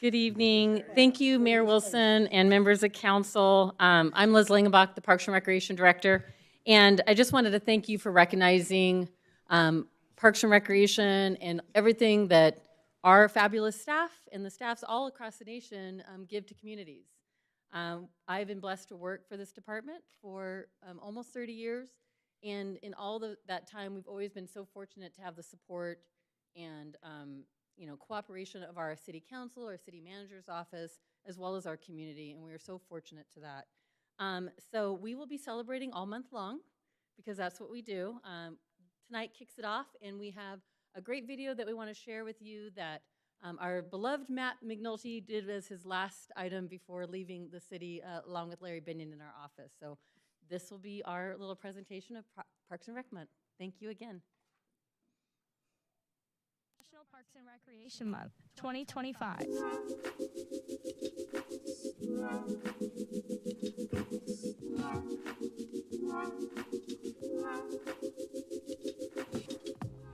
Good evening. Thank you, Mayor Wilson and members of council. I'm Liz Langenbach, the Parks and Recreation Director, and I just wanted to thank you for recognizing Parks and Recreation and everything that our fabulous staff and the staffs all across the nation give to communities. I've been blessed to work for this department for almost 30 years, and in all that time, we've always been so fortunate to have the support and cooperation of our city council, our city manager's office, as well as our community, and we are so fortunate to that. So we will be celebrating all month long because that's what we do. Tonight kicks it off, and we have a great video that we want to share with you that our beloved Matt McNulty did as his last item before leaving the city, along with Larry Binion in our office. So this will be our little presentation of Parks and Rec Month. Thank you again. National Parks and Recreation Month, 2025.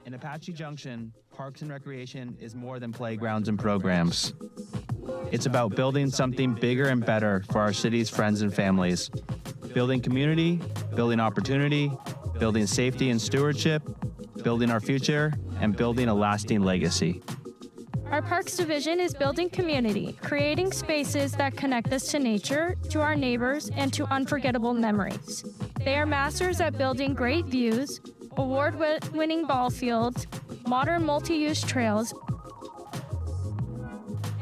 In Apache Junction, Parks and Recreation is more than playgrounds and programs. It's about building something bigger and better for our city's friends and families. Building community, building opportunity, building safety and stewardship, building our future, and building a lasting legacy. Our Parks Division is building community, creating spaces that connect us to nature, to our neighbors, and to unforgettable memories. They are masters at building great views, award-winning ball fields, modern multi-use trails,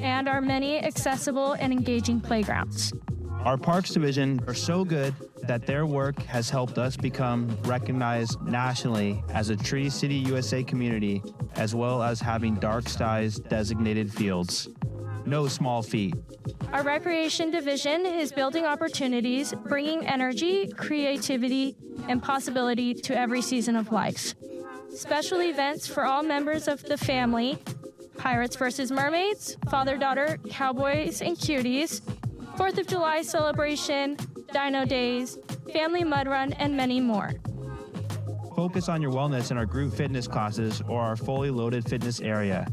and our many accessible and engaging playgrounds. Our Parks Division are so good that their work has helped us become recognized nationally as a Tree City USA community, as well as having dark skies designated fields. No small feat. Our Recreation Division is building opportunities, bringing energy, creativity, and possibility to every season of life. Special events for all members of the family, Pirates vs. Mermaids, Father-Daughter, Cowboys and Cuties, 4th of July celebration, Dino Days, Family Mud Run, and many more. Focus on your wellness in our group fitness classes or our fully loaded fitness area.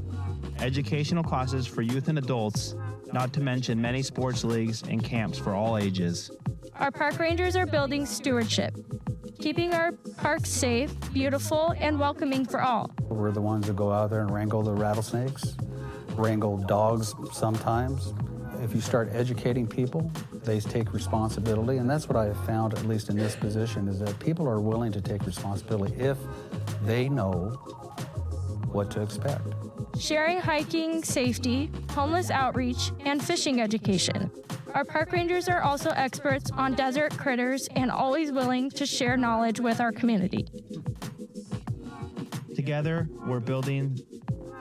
Educational classes for youth and adults, not to mention many sports leagues and camps for all ages. Our park rangers are building stewardship, keeping our parks safe, beautiful, and welcoming for all. We're the ones that go out there and wrangle the rattlesnakes, wrangle dogs sometimes. If you start educating people, they take responsibility, and that's what I have found, at least in this position, is that people are willing to take responsibility if they know what to expect. Sharing hiking safety, homeless outreach, and fishing education. Our park rangers are also experts on desert critters and always willing to share knowledge with our community. Together, we're building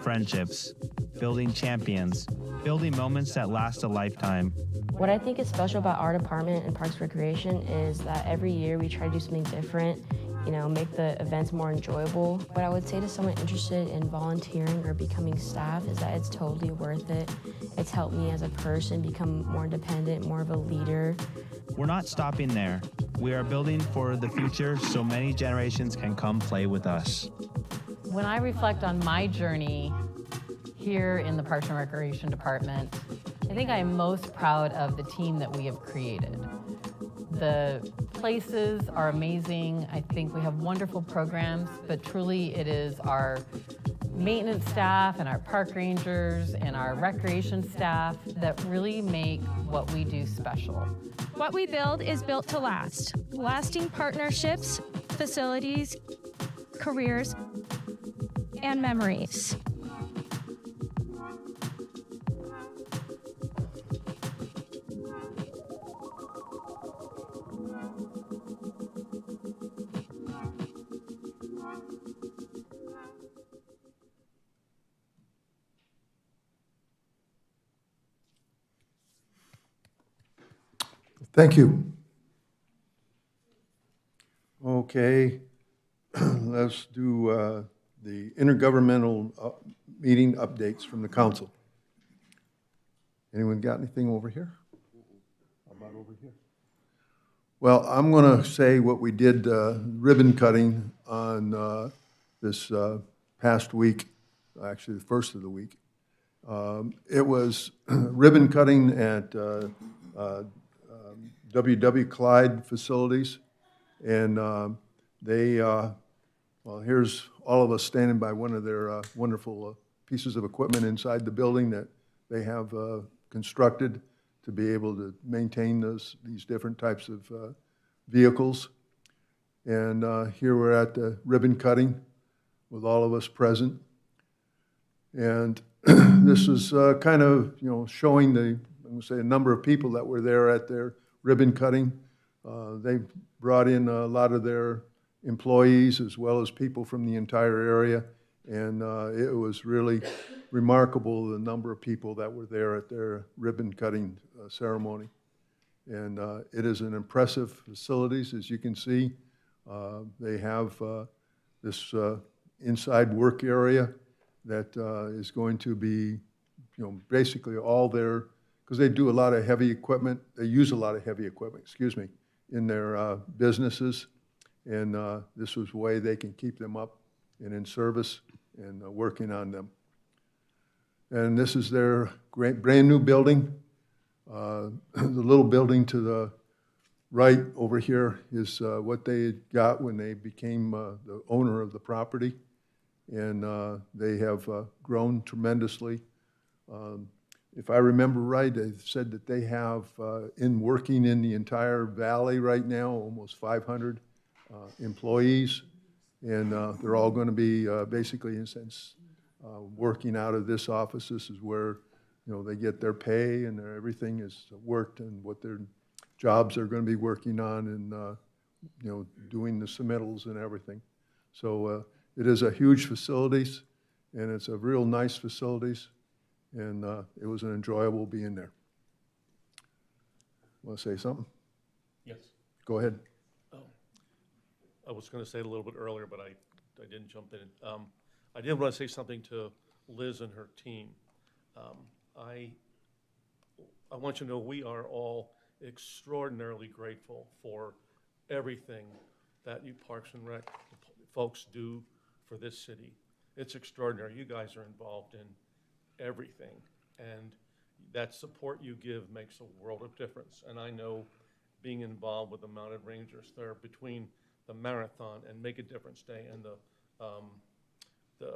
friendships, building champions, building moments that last a lifetime. What I think is special about our department and Parks Recreation is that every year we try to do something different, make the events more enjoyable. What I would say to someone interested in volunteering or becoming staff is that it's totally worth it. It's helped me as a person become more independent, more of a leader. We're not stopping there. We are building for the future so many generations can come play with us. When I reflect on my journey here in the Parks and Recreation Department, I think I am most proud of the team that we have created. The places are amazing. I think we have wonderful programs, but truly it is our maintenance staff and our park rangers and our recreation staff that really make what we do special. What we build is built to last. Lasting partnerships, facilities, careers, and memories. Thank you. Okay, let's do the intergovernmental meeting updates from the council. Anyone got anything over here? How about over here? Well, I'm going to say what we did ribbon cutting on this past week, actually the first of the week. It was ribbon cutting at W.W. Clyde facilities, and well, here's all of us standing by one of their wonderful pieces of equipment inside the building that they have constructed to be able to maintain these different types of vehicles. And here we're at the ribbon cutting with all of us present. And this is kind of, showing I'm going to say, a number of people that were there at their ribbon cutting. They brought in a lot of their employees as well as people from the entire area, and it was really remarkable the number of people that were there at their ribbon cutting ceremony. And it is an impressive facilities, as you can see. They have this inside work area that is going to be, basically all their, because they do a lot of heavy equipment, they use a lot of heavy equipment, in their businesses. And this was a way they can keep them up and in service and working on them. And this is their brand new building. The little building to the right over here is what they got when they became the owner of the property. And they have grown tremendously. If I remember right, they said that they have working in the entire valley right now, almost 500 employees. And they're all going to be basically, in a sense, working out of this office. This is where, they get their pay and everything is worked and what their jobs are going to be working on and, doing the submittals and everything. So it is a huge facilities, and it's a real nice facilities, and it was an enjoyable being there. Want to say something? Yes. Go ahead. I was going to say it a little bit earlier, but I didn't jump in. I did want to say something to Liz and her team. I want you to know we are all extraordinarily grateful for everything that you Parks and Rec folks do for this city. It's extraordinary. You guys are involved in everything, and that support you give makes a world of difference. And I know being involved with the Mounted Rangers there between the marathon and Make a Difference Day and the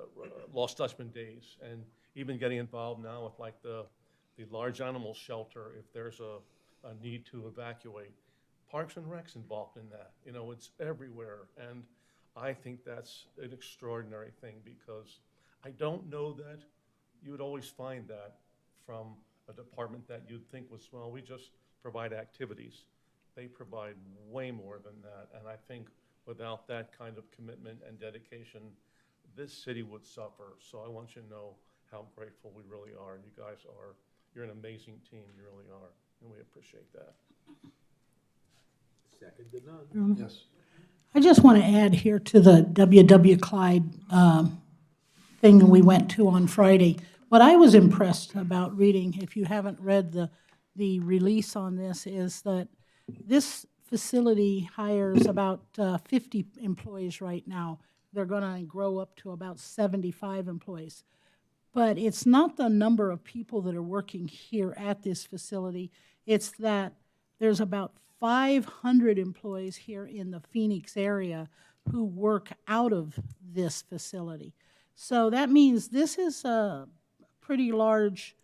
Lost Dutchman Days, and even getting involved now with like the large animal shelter if there's a need to evacuate. Parks and Rec's involved in that. It's everywhere, and I think that's an extraordinary thing because I don't know that you would always find that from a department that you'd think was, well, we just provide activities. They provide way more than that, and I think without that kind of commitment and dedication, this city would suffer. So I want you to know how grateful we really are. And you guys are, you're an amazing team, you really are, and we appreciate that. Second to none. Yes. I just want to add here to the W.W. Clyde thing that we went to on Friday. What I was impressed about reading, if you haven't read the release on this, is that this facility hires about 50 employees right now. They're going to grow up to about 75 employees. But it's not the number of people that are working here at this facility. It's that there's about 500 employees here in the Phoenix area who work out of this facility. So that means this is a pretty large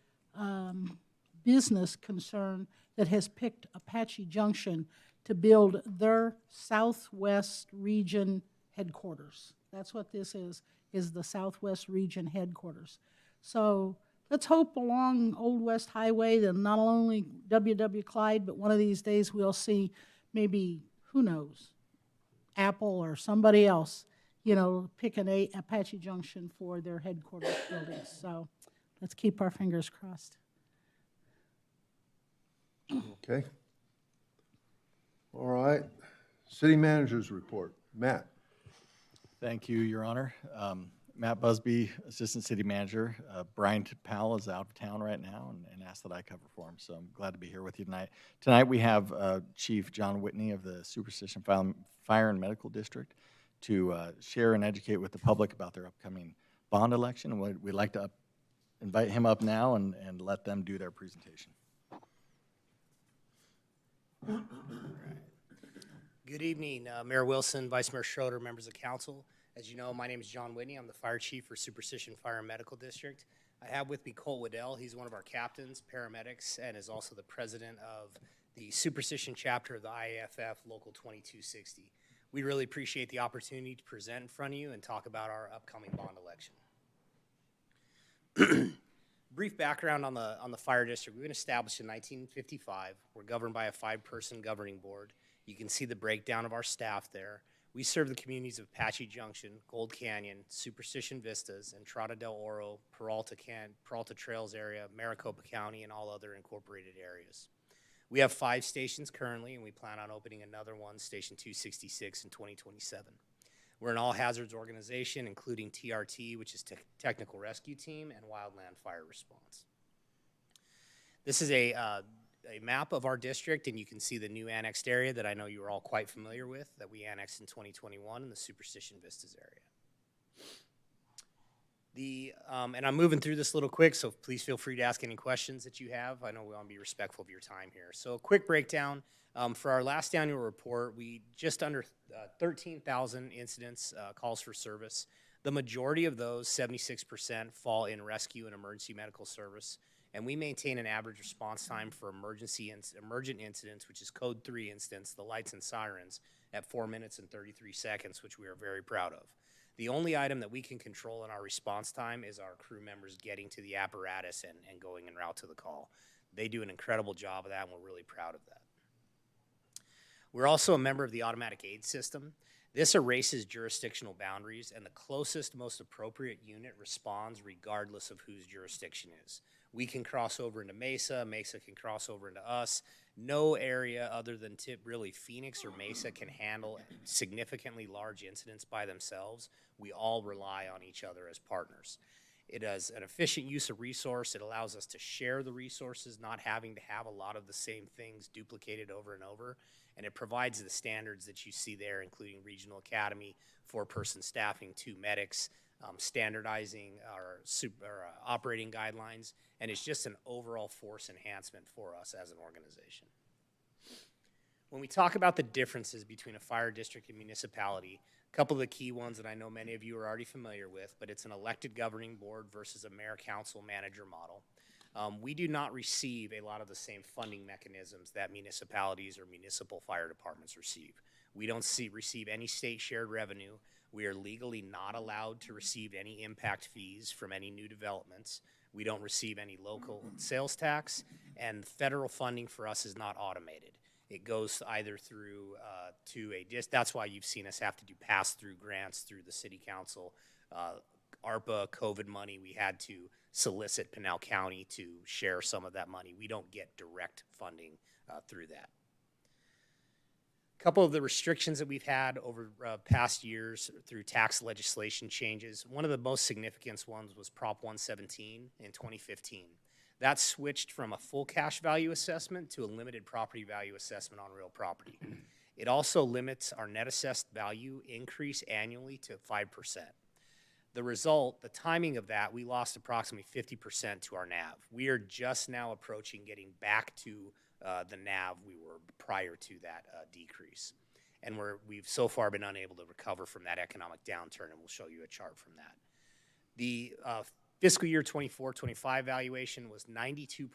business concern that has picked Apache Junction to build their Southwest Region headquarters. That's what this is the Southwest Region headquarters. So let's hope along Old West Highway that not only W.W. Clyde, but one of these days we'll see maybe, who knows, Apple or somebody else, pick an Apache Junction for their headquarters buildings. So let's keep our fingers crossed. Okay. All right. City Manager's report. Matt. Thank you, Your Honor. Matt Busby, Assistant City Manager. Brian Powell is out of town right now and asked that I cover for him, so I'm glad to be here with you tonight. Tonight we have Chief John Whitney of the Superstition Fire and Medical District to share and educate with the public about their upcoming bond election. And we'd like to invite him up now and let them do their presentation. Good evening, Mayor Wilson, Vice Mayor Schroeder, members of council. As you know, my name is John Whitney. I'm the fire chief for Superstition Fire and Medical District. I have with me Cole Waddell. He's one of our captains, paramedics, and is also the president of the Superstition Chapter of the IAFF Local 2260. We really appreciate the opportunity to present in front of you and talk about our upcoming bond election. Brief background on the fire district. We've been established in 1955. We're governed by a 5-person governing board. You can see the breakdown of our staff there. We serve the communities of Apache Junction, Gold Canyon, Superstition Vistas, Entrada del Oro, Peralta Trails area, Maricopa County, and all other incorporated areas. We have 5 stations currently, and we plan on opening another one, Station 266, in 2027. We're an all-hazards organization, including TRT, which is Technical Rescue Team, and Wildland Fire Response. This is a map of our district, and you can see the new annexed area that I know you are all quite familiar with, that we annexed in 2021 in the Superstition Vistas area. And I'm moving through this a little quick, so please feel free to ask any questions that you have. I know we want to be respectful of your time here. So a quick breakdown. For our last annual report, we just under 13,000 incidents, calls for service. The majority of those, 76%, fall in rescue and emergency medical service. And we maintain an average response time for emergent incidents, which is code 3 instance, the lights and sirens, at 4 minutes and 33 seconds, which we are very proud of. The only item that we can control in our response time is our crew members getting to the apparatus and going en route to the call. They do an incredible job of that, and we're really proud of that. We're also a member of the automatic aid system. This erases jurisdictional boundaries, and the closest, most appropriate unit responds regardless of whose jurisdiction is. We can cross over into Mesa, Mesa can cross over into us. No area other than really Phoenix or Mesa can handle significantly large incidents by themselves. We all rely on each other as partners. It is an efficient use of resource. It allows us to share the resources, not having to have a lot of the same things duplicated over and over. And it provides the standards that you see there, including regional academy, 4-person staffing, 2 medics, standardizing our operating guidelines, and it's just an overall force enhancement for us as an organization. When we talk about the differences between a fire district and municipality, a couple of the key ones that I know many of you are already familiar with, but it's an elected governing board versus a mayor council manager model. We do not receive a lot of the same funding mechanisms that municipalities or municipal fire departments receive. We don't receive any state shared revenue. We are legally not allowed to receive any impact fees from any new developments. We don't receive any local sales tax, and federal funding for us is not automated. It goes either through that's why you've seen us have to do pass-through grants through the city council. ARPA, COVID money, we had to solicit Pinal County to share some of that money. We don't get direct funding through that. A couple of the restrictions that we've had over past years through tax legislation changes. One of the most significant ones was Prop 117 in 2015. That switched from a full cash value assessment to a limited property value assessment on real property. It also limits our net assessed value increase annually to 5%. The result, the timing of that, we lost approximately 50% to our NAV. We are just now approaching getting back to the NAV we were prior to that decrease. And we've so far been unable to recover from that economic downturn, and we'll show you a chart from that. The fiscal year 24-25 valuation was 92%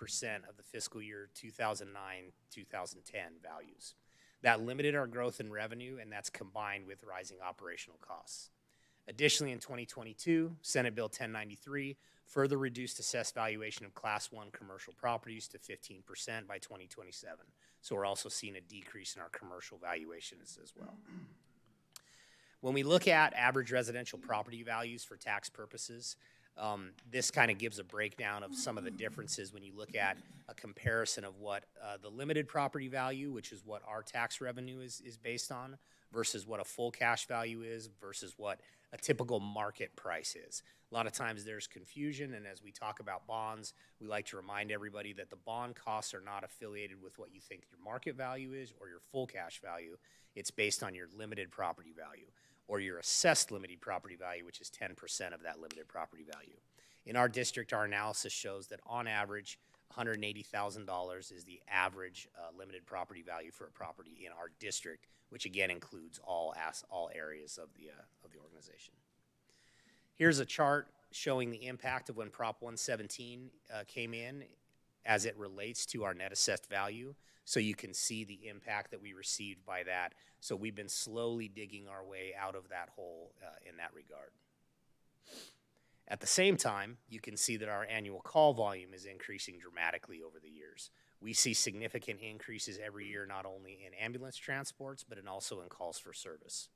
of the fiscal year 2009-2010 values. That limited our growth in revenue, and that's combined with rising operational costs. Additionally, in 2022, Senate Bill 1093 further reduced assessed valuation of Class 1 commercial properties to 15% by 2027. So we're also seeing a decrease in our commercial valuations as well. When we look at average residential property values for tax purposes, this kind of gives a breakdown of some of the differences when you look at a comparison of what the limited property value, which is what our tax revenue is based on, versus what a full cash value is versus what a typical market price is. A lot of times there's confusion, and as we talk about bonds, we like to remind everybody that the bond costs are not affiliated with what you think your market value is or your full cash value. It's based on your limited property value or your assessed limited property value, which is 10% of that limited property value. In our district, our analysis shows that on average, $180,000 is the average limited property value for a property in our district, which again includes all areas of the organization. Here's a chart showing the impact of when Prop 117 came in as it relates to our net assessed value. So you can see the impact that we received by that. So we've been slowly digging our way out of that hole in that regard. At the same time, you can see that our annual call volume is increasing dramatically over the years. We see significant increases every year, not only in ambulance transports, but also in calls for service.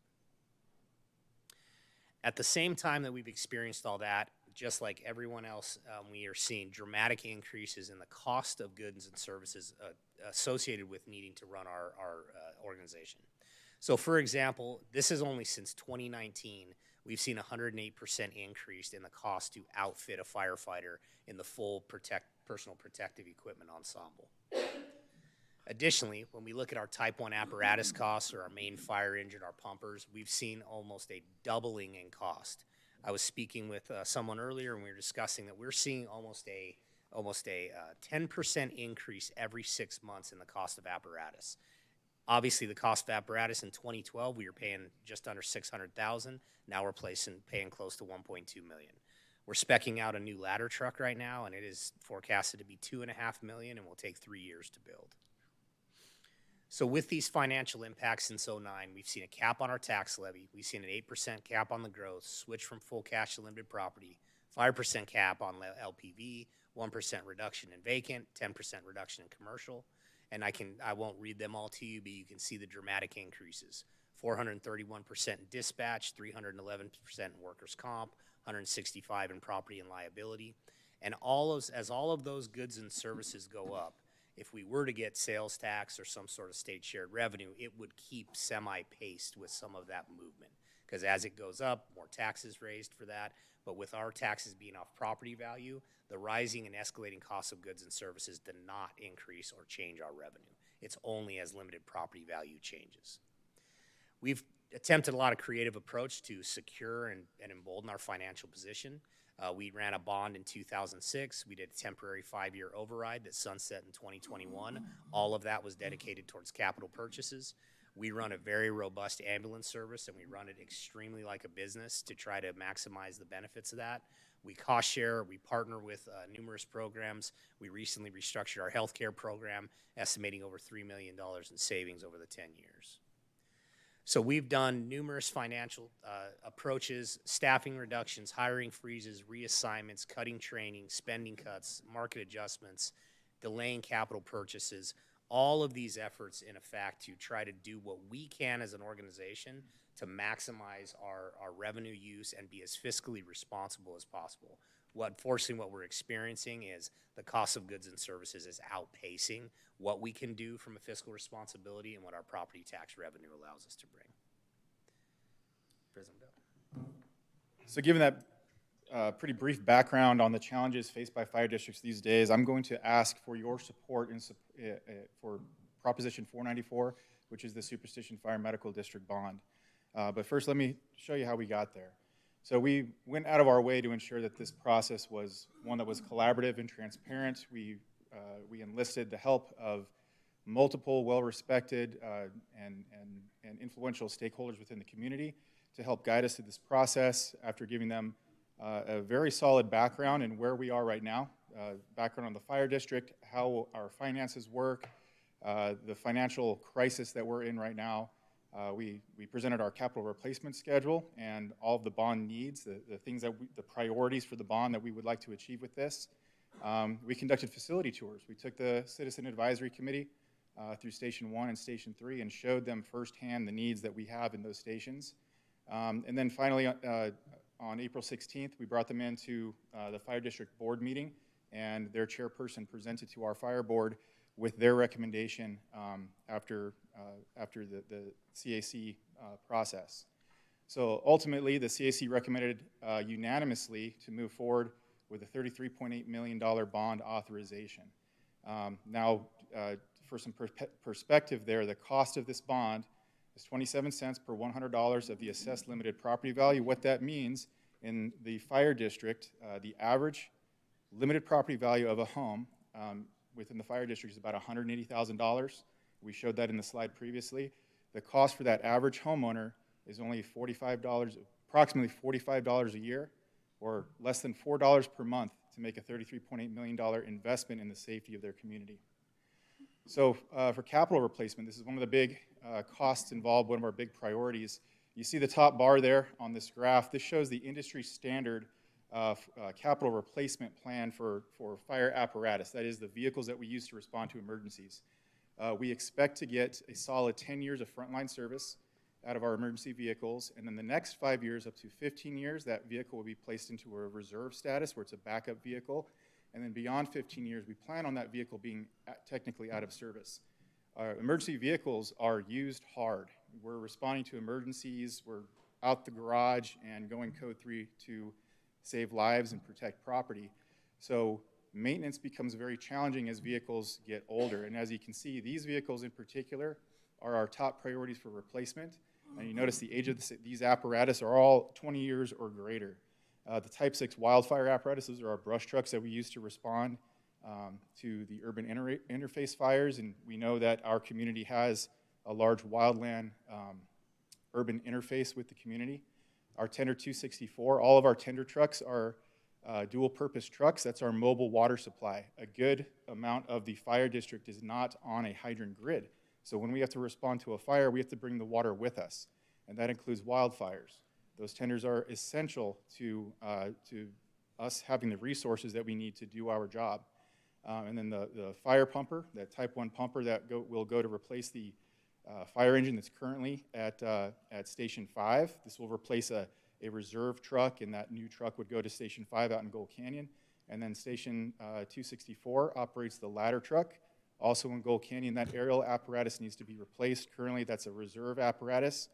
At the same time that we've experienced all that, just like everyone else, we are seeing dramatic increases in the cost of goods and services associated with needing to run our organization. So for example, this is only since 2019, we've seen a 108% increase in the cost to outfit a firefighter in the full personal protective equipment ensemble. Additionally, when we look at our Type 1 apparatus costs or our main fire engine, our pumpers, we've seen almost a doubling in cost. I was speaking with someone earlier and we were discussing that we're seeing almost a 10% increase every 6 months in the cost of apparatus. Obviously, the cost of apparatus in 2012, we were paying just under $600,000. Now we're paying close to $1.2 million. We're speccing out a new ladder truck right now, and it is forecasted to be $2.5 million and will take 3 years to build. So with these financial impacts since 2009, we've seen a cap on our tax levy. We've seen an 8% cap on the growth, switch from full cash to limited property, 5% cap on LPV, 1% reduction in vacant, 10% reduction in commercial. And I won't read them all to you, but you can see the dramatic increases. 431% in dispatch, 311% in workers' comp, 165% in property and liability. And as all of those goods and services go up, if we were to get sales tax or some sort of state shared revenue, it would keep semi-paced with some of that movement. Because as it goes up, more taxes raised for that. But with our taxes being off property value, the rising and escalating costs of goods and services do not increase or change our revenue. It's only as limited property value changes. We've attempted a lot of creative approach to secure and embolden our financial position. We ran a bond in 2006. We did a temporary 5-year override that sunset in 2021. All of that was dedicated towards capital purchases. We run a very robust ambulance service, and we run it extremely like a business to try to maximize the benefits of that. We cost share, we partner with numerous programs. We recently restructured our healthcare program, estimating over $3 million in savings over the 10 years. So we've done numerous financial approaches, staffing reductions, hiring freezes, reassignments, cutting training, spending cuts, market adjustments, delaying capital purchases, all of these efforts in effect to try to do what we can as an organization to maximize our revenue use and be as fiscally responsible as possible. Unfortunately, what we're experiencing is the cost of goods and services is outpacing what we can do from a fiscal responsibility and what our property tax revenue allows us to bring. President Bell. So given that pretty brief background on the challenges faced by fire districts these days, I'm going to ask for your support for Proposition 494, which is the Superstition Fire Medical District Bond. But first, let me show you how we got there. So we went out of our way to ensure that this process was one that was collaborative and transparent. We enlisted the help of multiple well-respected and influential stakeholders within the community to help guide us through this process after giving them a very solid background in where we are right now, background on the fire district, how our finances work, the financial crisis that we're in right now. We presented our capital replacement schedule and all of the bond needs, the things that the priorities for the bond that we would like to achieve with this. We conducted facility tours. We took the Citizen Advisory Committee through Station 1 and Station 3 and showed them firsthand the needs that we have in those stations. And then finally, on April 16th, we brought them into the Fire District Board meeting, and their chairperson presented to our fire board with their recommendation after the CAC process. So ultimately, the CAC recommended unanimously to move forward with a $33.8 million bond authorization. Now, for some perspective there, the cost of this bond is 27 cents per $100 of the assessed limited property value. What that means In the fire district, the average limited property value of a home within the fire district is about $180,000. We showed that in the slide previously. The cost for that average homeowner is only approximately $45 a year, or less than $4 per month to make a $33.8 million investment in the safety of their community. So for capital replacement, this is one of the big costs involved, one of our big priorities. You see the top bar there on this graph. This shows the industry standard capital replacement plan for fire apparatus. That is the vehicles that we use to respond to emergencies. We expect to get a solid 10 years of frontline service out of our emergency vehicles, and then the next 5 years, up to 15 years, that vehicle will be placed into a reserve status where it's a backup vehicle, and then beyond 15 years, we plan on that vehicle being technically out of service. Emergency vehicles are used hard. We're responding to emergencies, we're out the garage and going code 3 to save lives and protect property. So maintenance becomes very challenging as vehicles get older, and as you can see, these vehicles in particular are our top priorities for replacement. And you notice the age of these apparatus are all 20 years or greater. The Type 6 wildfire apparatuses are our brush trucks that we use to respond to the urban interface fires, and we know that our community has a large wildland urban interface with the community. Our Tender 264, all of our tender trucks are dual-purpose trucks. That's our mobile water supply. A good amount of the fire district is not on a hydrant grid. So when we have to respond to a fire, we have to bring the water with us, and that includes wildfires. Those tenders are essential to us having the resources that we need to do our job. And then the fire pumper, that Type 1 pumper that will go to replace the fire engine that's currently at Station 5. This will replace a reserve truck, and that new truck would go to Station 5 out in Gold Canyon. And then Station 264 operates the ladder truck. Also in Gold Canyon, that aerial apparatus needs to be replaced. Currently, that's a reserve apparatus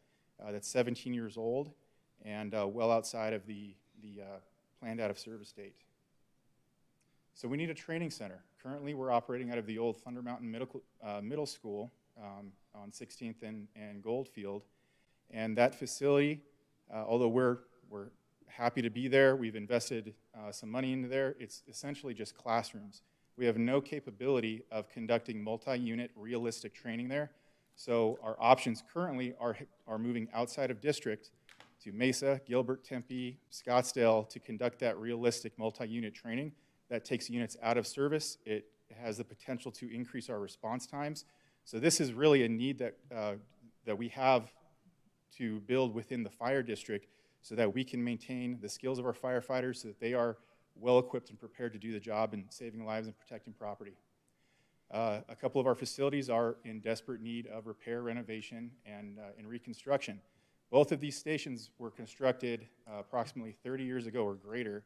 that's 17 years old and well outside of the planned out-of-service date. So we need a training center. Currently, we're operating out of the old Thunder Mountain Middle School on 16th and Goldfield. And that facility, although we're happy to be there, we've invested some money into there, it's essentially just classrooms. We have no capability of conducting multi-unit realistic training there. So our options currently are moving outside of district to Mesa, Gilbert, Tempe, Scottsdale to conduct that realistic multi-unit training. That takes units out of service. It has the potential to increase our response times. So this is really a need that we have to build within the fire district so that we can maintain the skills of our firefighters so that they are well-equipped and prepared to do the job in saving lives and protecting property. A couple of our facilities are in desperate need of repair, renovation, and reconstruction. Both of these stations were constructed approximately 30 years ago or greater.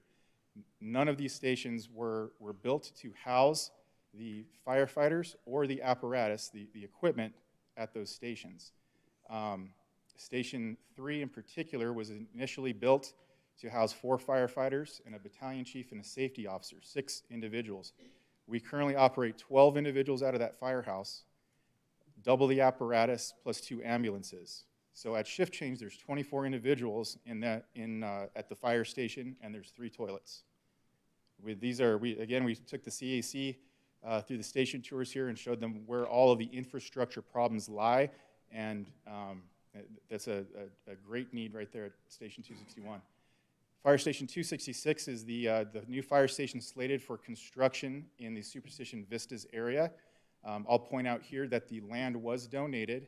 None of these stations were built to house the firefighters or the apparatus, the equipment at those stations. Station 3 in particular was initially built to house 4 firefighters and a battalion chief and a safety officer, 6 individuals. We currently operate 12 individuals out of that firehouse, double the apparatus plus 2 ambulances. So at shift change, there's 24 individuals at the fire station, and there's 3 toilets. We took the CAC through the station tours here and showed them where all of the infrastructure problems lie, and that's a great need right there at Station 261. Fire Station 266 is the new fire station slated for construction in the Superstition Vistas area. I'll point out here that the land was donated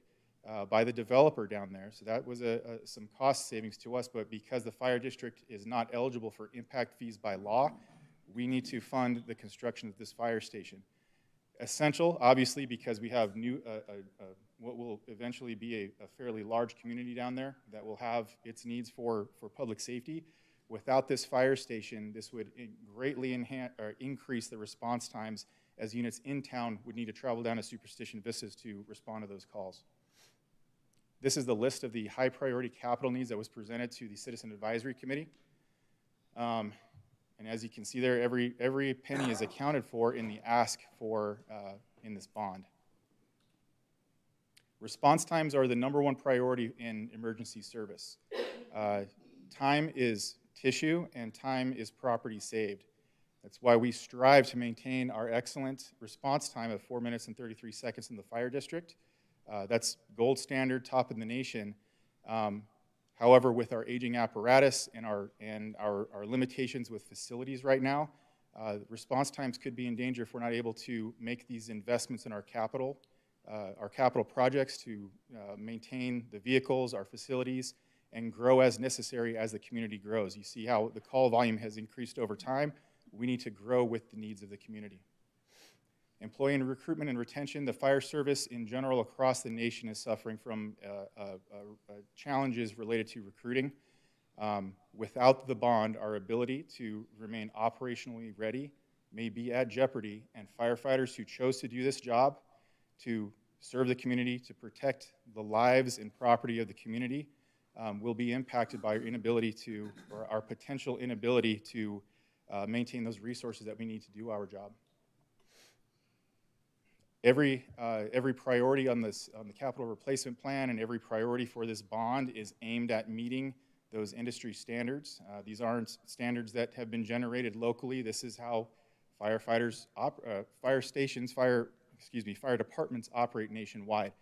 by the developer down there, so that was some cost savings to us, but because the fire district is not eligible for impact fees by law, we need to fund the construction of this fire station. Essential, obviously, because we have what will eventually be a fairly large community down there that will have its needs for public safety. Without this fire station, this would greatly increase the response times, as units in town would need to travel down to Superstition Vistas to respond to those calls. This is the list of the high priority capital needs that was presented to the Citizen Advisory Committee. And as you can see there, every penny is accounted for in the ask for in this bond. Response times are the #1 priority in emergency service. Time is tissue, and time is property saved. That's why we strive to maintain our excellent response time of 4 minutes and 33 seconds in the fire district. That's gold standard, top in the nation. However, with our aging apparatus and our limitations with facilities right now, response times could be in danger if we're not able to make these investments in our capital projects to maintain the vehicles, our facilities, and grow as necessary as the community grows. You see how the call volume has increased over time. We need to grow with the needs of the community. Employee and recruitment and retention, the fire service in general across the nation is suffering from challenges related to recruiting. Without the bond, our ability to remain operationally ready may be at jeopardy, and firefighters who chose to do this job, to serve the community, to protect the lives and property of the community, will be impacted by our inability to, or our potential inability to maintain those resources that we need to do our job. Every priority on the capital replacement plan and every priority for this bond is aimed at meeting those industry standards. These aren't standards that have been generated locally. This is how firefighters, fire departments operate nationwide.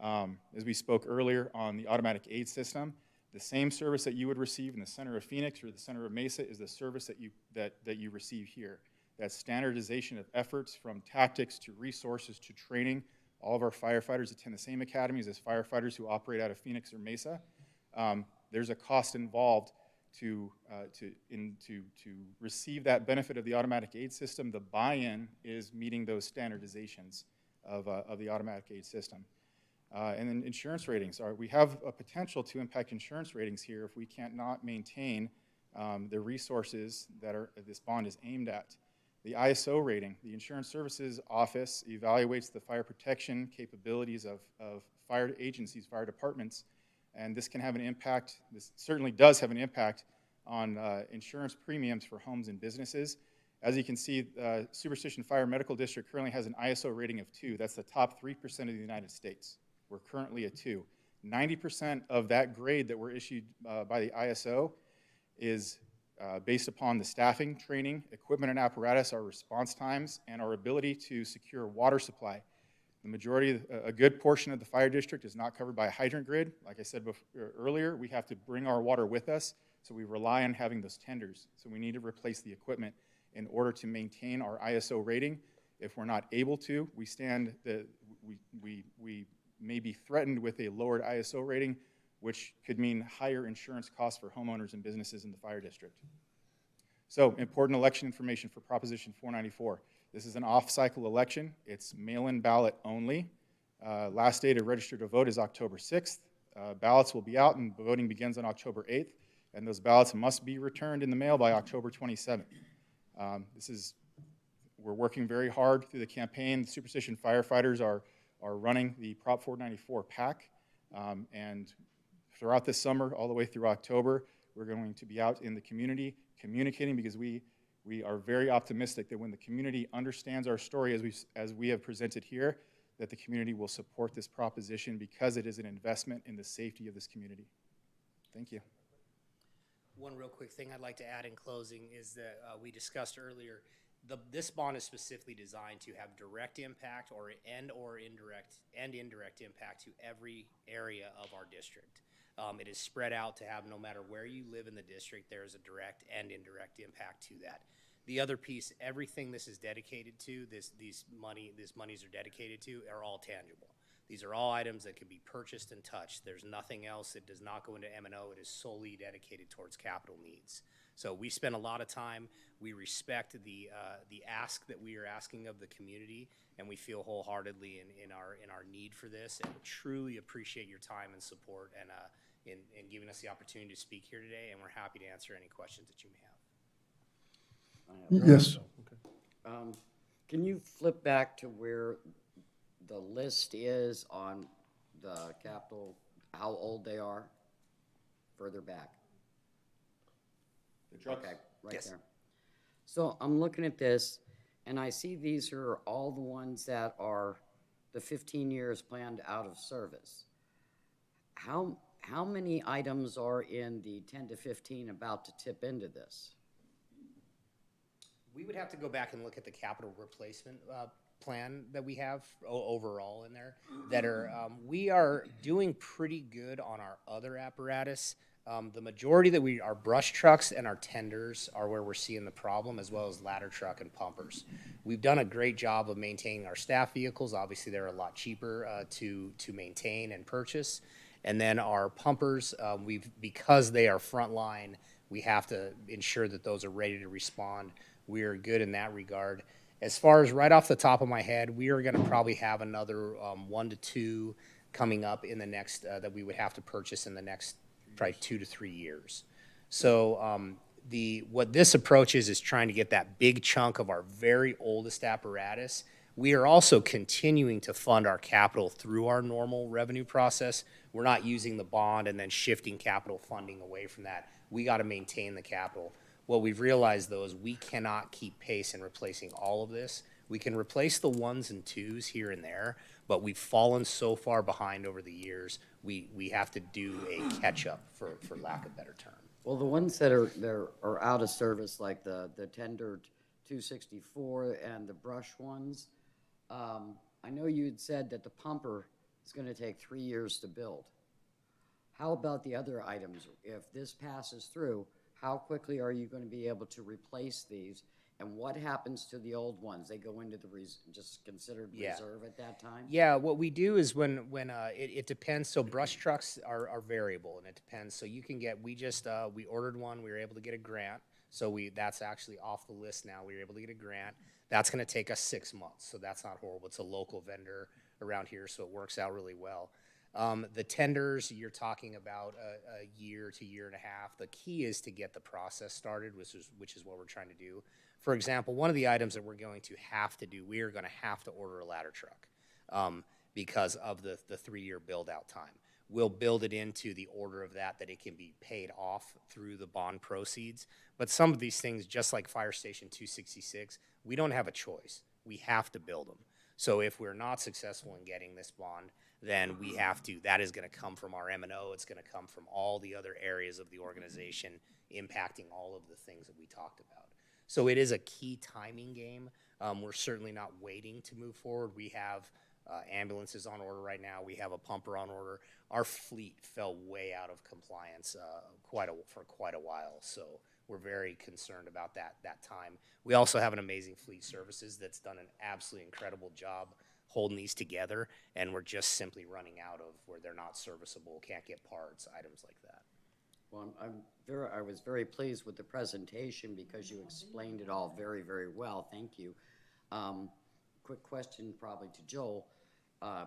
As we spoke earlier on the automatic aid system, the same service that you would receive in the center of Phoenix or the center of Mesa is the service that you receive here. That standardization of efforts from tactics to resources to training. All of our firefighters attend the same academies as firefighters who operate out of Phoenix or Mesa. There's a cost involved to receive that benefit of the automatic aid system. The buy-in is meeting those standardizations of the automatic aid system. And then insurance ratings. We have a potential to impact insurance ratings here if we can't not maintain the resources that this bond is aimed at. The ISO rating, the Insurance Services Office evaluates the fire protection capabilities of fire agencies, fire departments, and this can have an impact, this certainly does have an impact on insurance premiums for homes and businesses. As you can see, Superstition Fire Medical District currently has an ISO rating of 2. That's the top 3% of the United States. We're currently at 2. 90% of that grade that we're issued by the ISO is based upon the staffing, training, equipment and apparatus, our response times, and our ability to secure water supply. The majority, a good portion of the fire district is not covered by a hydrant grid. Like I said earlier, we have to bring our water with us, so we rely on having those tenders. So we need to replace the equipment in order to maintain our ISO rating. If we're not able to, we may be threatened with a lowered ISO rating, which could mean higher insurance costs for homeowners and businesses in the fire district. So, important election information for Proposition 494. This is an off-cycle election. It's mail-in ballot only. Last day to register to vote is October 6th. Ballots will be out and voting begins on October 8th, and those ballots must be returned in the mail by October 27th. We're working very hard through the campaign. The Superstition firefighters are running the Prop 494 PAC, and throughout this summer, all the way through October, we're going to be out in the community communicating, because we are very optimistic that when the community understands our story as we have presented here, that the community will support this proposition because it is an investment in the safety of this community. Thank you. One real quick thing I'd like to add in closing is that we discussed earlier, this bond is specifically designed to have direct impact or indirect impact to every area of our district. It is spread out to have, no matter where you live in the district, there is a direct and indirect impact to that. The other piece, everything this is dedicated to, these monies are dedicated to, are all tangible. These are all items that can be purchased and touched. There's nothing else. It does not go into M&O. It is solely dedicated towards capital needs. So we spend a lot of time. We respect the ask that we are asking of the community, and we feel wholeheartedly in our need for this, and truly appreciate your time and support and in giving us the opportunity to speak here today. And we're happy to answer any questions that you may have. Yes. Can you flip back to where the list is on the capital, how old they are, further back? The trucks? Okay, right Yes. there. So I'm looking at this, and I see these are all the ones that are the 15 years planned out of service. how many items are in the 10 to 15 about to tip into this? We would have to go back and look at the capital replacement plan that we have overall in there. That are we are doing pretty good on our other apparatus. The majority that our brush trucks and our tenders are where we're seeing the problem, as well as ladder truck and pumpers. We've done a great job of maintaining our staff vehicles. Obviously, they're a lot cheaper to maintain and purchase. And then our pumpers, because they are frontline, we have to ensure that those are ready to respond. We are good in that regard. As far as right off the top of my head, we are going to probably have another 1 to 2 coming up in the next that we would have to purchase in the next probably 2 to 3 years. So what this approach is trying to get that big chunk of our very oldest apparatus. We are also continuing to fund our capital through our normal revenue process. We're not using the bond and then shifting capital funding away from that. We got to maintain the capital. What we've realized, though, is we cannot keep pace in replacing all of this. We can replace the 1s and 2s here and there, but we've fallen so far behind over the years, we have to do a catch-up, for lack of a better term. Well, the ones that are out of service, like the tender 264 and the brush ones, I know you'd said that the pumper is going to take 3 years to build. How about the other items? If this passes through, how quickly are you going to be able to replace these? And what happens to the old ones? They go into the just considered reserve at that time? Yeah, what we do is when it depends. So brush trucks are variable, and it depends. So you can get, we ordered one. We were able to get a grant. So that's actually off the list now. We were able to get a grant. That's going to take us 6 months. So that's not horrible. It's a local vendor around here, so it works out really well. The tenders, you're talking about a year to year and a half. The key is to get the process started, which is what we're trying to do. For example, one of the items that we're going to have to do, we are going to have to order a ladder truck because of the 3-year build-out time. We'll build it into the order of that it can be paid off through the bond proceeds. But some of these things, just like Fire Station 266, we don't have a choice. We have to build them. So if we're not successful in getting this bond, then we have to, that is going to come from our M&O. It's going to come from all the other areas of the organization impacting all of the things that we talked about. So it is a key timing game. We're certainly not waiting to move forward. We have ambulances on order right now. We have a pumper on order. Our fleet fell way out of compliance for quite a while. So we're very concerned about that time. We also have an amazing fleet services that's done an absolutely incredible job holding these together, and we're just simply running out of where they're not serviceable, can't get parts, items like that. Well, I was very pleased with the presentation because you explained it all very, very well. Thank you. Quick question probably to Joel.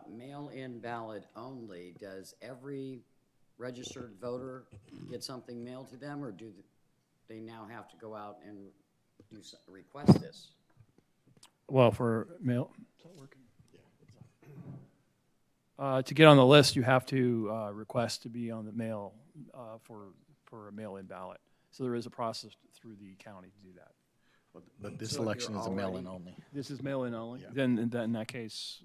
Mail-in ballot only, does every registered voter get something mailed to them, or do they now have to go out and request this? Well, for mail, is that working? To get on the list, you have to request to be on the mail for a mail-in ballot. So there is a process through the county to do that. But this election is a mail-in only. This is mail-in only. Yeah. Then in that case,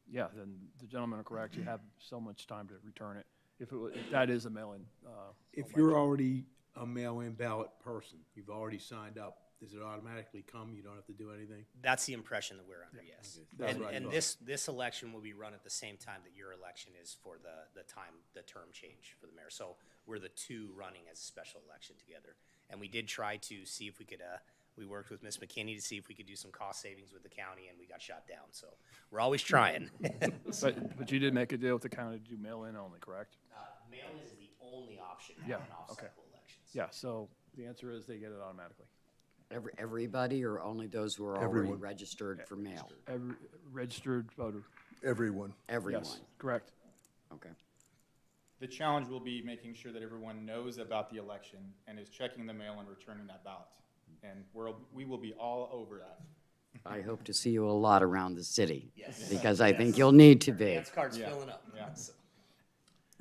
yeah, then the gentlemen are correct. You have so much time to return it. If that is a mail-in. If you're already a mail-in ballot person, you've already signed up, does it automatically come? You don't have to do anything? That's the impression that we're under, yes. Okay. And this election will be run at the same time that your election is for the term change for the mayor. So we're the two running as a special election together. And we did try to see if we could, we worked with Ms. McKinney to see if we could do some cost savings with the county, and we got shot down. So we're always trying. But you did make a deal with the county to do mail-in only, correct? Mail-in is the only option Yeah, in off-cycle elections. Yeah, so the answer is they get it automatically. Everybody, or only those who are already registered for mail? Every registered voter. Everyone. Everyone. Yes, correct. Okay. The challenge will be making sure that everyone knows about the election and is checking the mail and returning that ballot. And we will be all over that. I hope to see you a lot around the city. Yes. Because I think you'll need to be. Dance card's filling up. Yeah. So.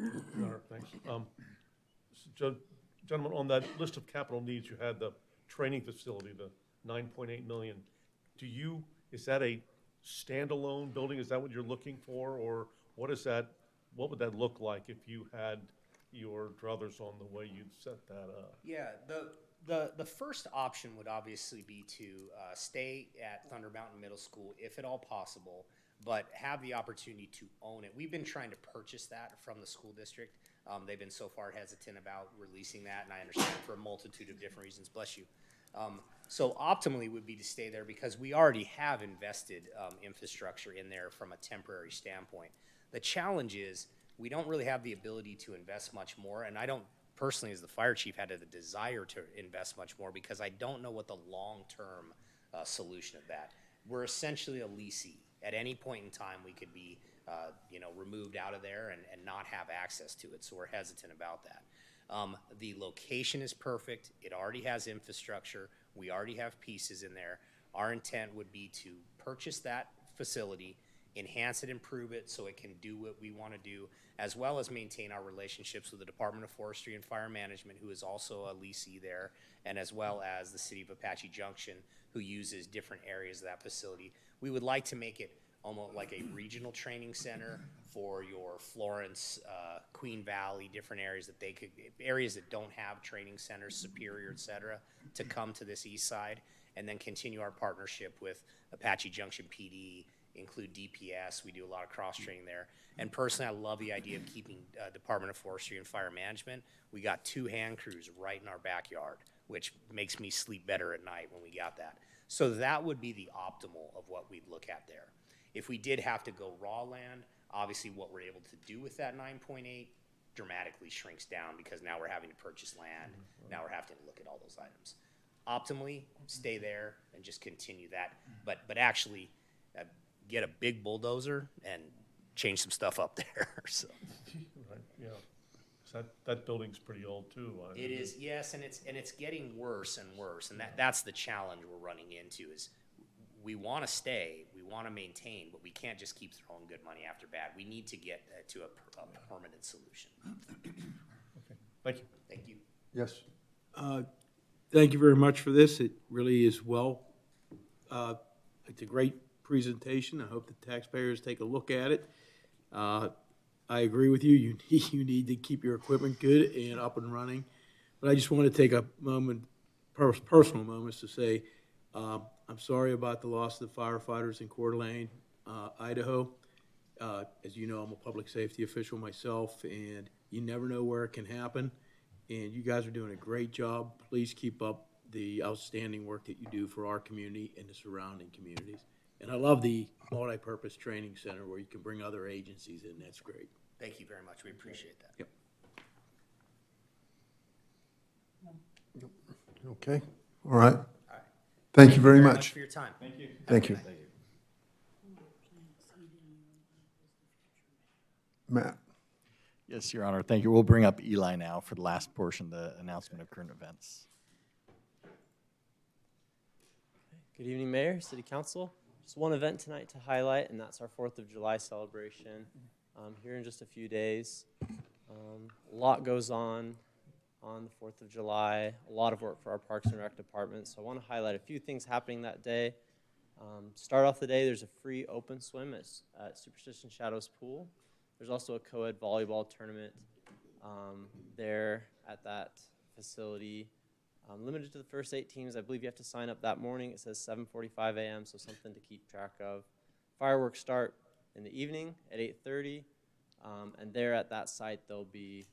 All right, thanks. Gentlemen, on that list of capital needs, you had the training facility, the $9.8 million. Is that a standalone building? Is that what you're looking for, or what is that what would that look like if you had your druthers on the way you'd set that up? Yeah, the first option would obviously be to stay at Thunder Mountain Middle School, if at all possible, but have the opportunity to own it. We've been trying to purchase that from the school district. They've been so far hesitant about releasing that, and I understand for a multitude of different reasons. Bless you. So optimally would be to stay there because we already have invested infrastructure in there from a temporary standpoint. The challenge is we don't really have the ability to invest much more, and I don't personally, as the fire chief, had the desire to invest much more because I don't know what the long-term solution of that. We're essentially a leasee. At any point in time, we could be removed out of there and not have access to it, so we're hesitant about that. The location is perfect. It already has infrastructure. We already have pieces in there. Our intent would be to purchase that facility, enhance it, improve it so it can do what we want to do, as well as maintain our relationships with the Department of Forestry and Fire Management, who is also a leasee there, and as well as the City of Apache Junction, who uses different areas of that facility. We would like to make it almost like a regional training center for your Florence, Queen Valley, different areas that don't have training centers, Superior, et cetera, to come to this east side, and then continue our partnership with Apache Junction PD, include DPS. We do a lot of cross-training there. And personally, I love the idea of keeping Department of Forestry and Fire Management. We got 2 hand crews right in our backyard, which makes me sleep better at night when we got that. So that would be the optimal of what we'd look at there. If we did have to go raw land, obviously what we're able to do with that 9.8 dramatically shrinks down because now we're having to purchase land. Now we're having to look at all those items. Optimally, stay there and just continue that, but actually get a big bulldozer and change some stuff up there. So. Right, yeah. So that building's pretty old too. It is, yes, and it's getting worse and worse, and that's the challenge we're running into is we want to stay, we want to maintain, but we can't just keep throwing good money after bad. We need to get to a permanent solution. Okay, thank you. Thank you. Yes. Thank you very much for this. It really is it's a great presentation. I hope the taxpayers take a look at it. I agree with you. You need to keep your equipment good and up and running. But I just want to take a moment, personal moments to say, I'm sorry about the loss of the firefighters in Coeur d'Alene, Idaho. As you know, I'm a public safety official myself, and you never know where it can happen. And you guys are doing a great job. Please keep up the outstanding work that you do for our community and the surrounding communities. And I love the multi-purpose training center where you can bring other agencies in. That's great. Thank you very much. We appreciate that. Yep. Okay, all right. Thank you very much. For your time. Thank you. Thank you. Matt. Yes, Your Honor. Thank you. We'll bring up Eli now for the last portion, the announcement of current events. Good evening, Mayor, City Council. Just one event tonight to highlight, and that's our 4th of July celebration here in just a few days. A lot goes on the 4th of July, a lot of work for our Parks and Rec department, so I want to highlight a few things happening that day. Start off the day, there's a free open swim at Superstition Shadows Pool. There's also a co-ed volleyball tournament there at that facility. Limited to the first 8 teams. I believe you have to sign up that morning. It says 7:45 a.m., so something to keep track of. Fireworks start in the evening at 8:30, and there at that site there'll be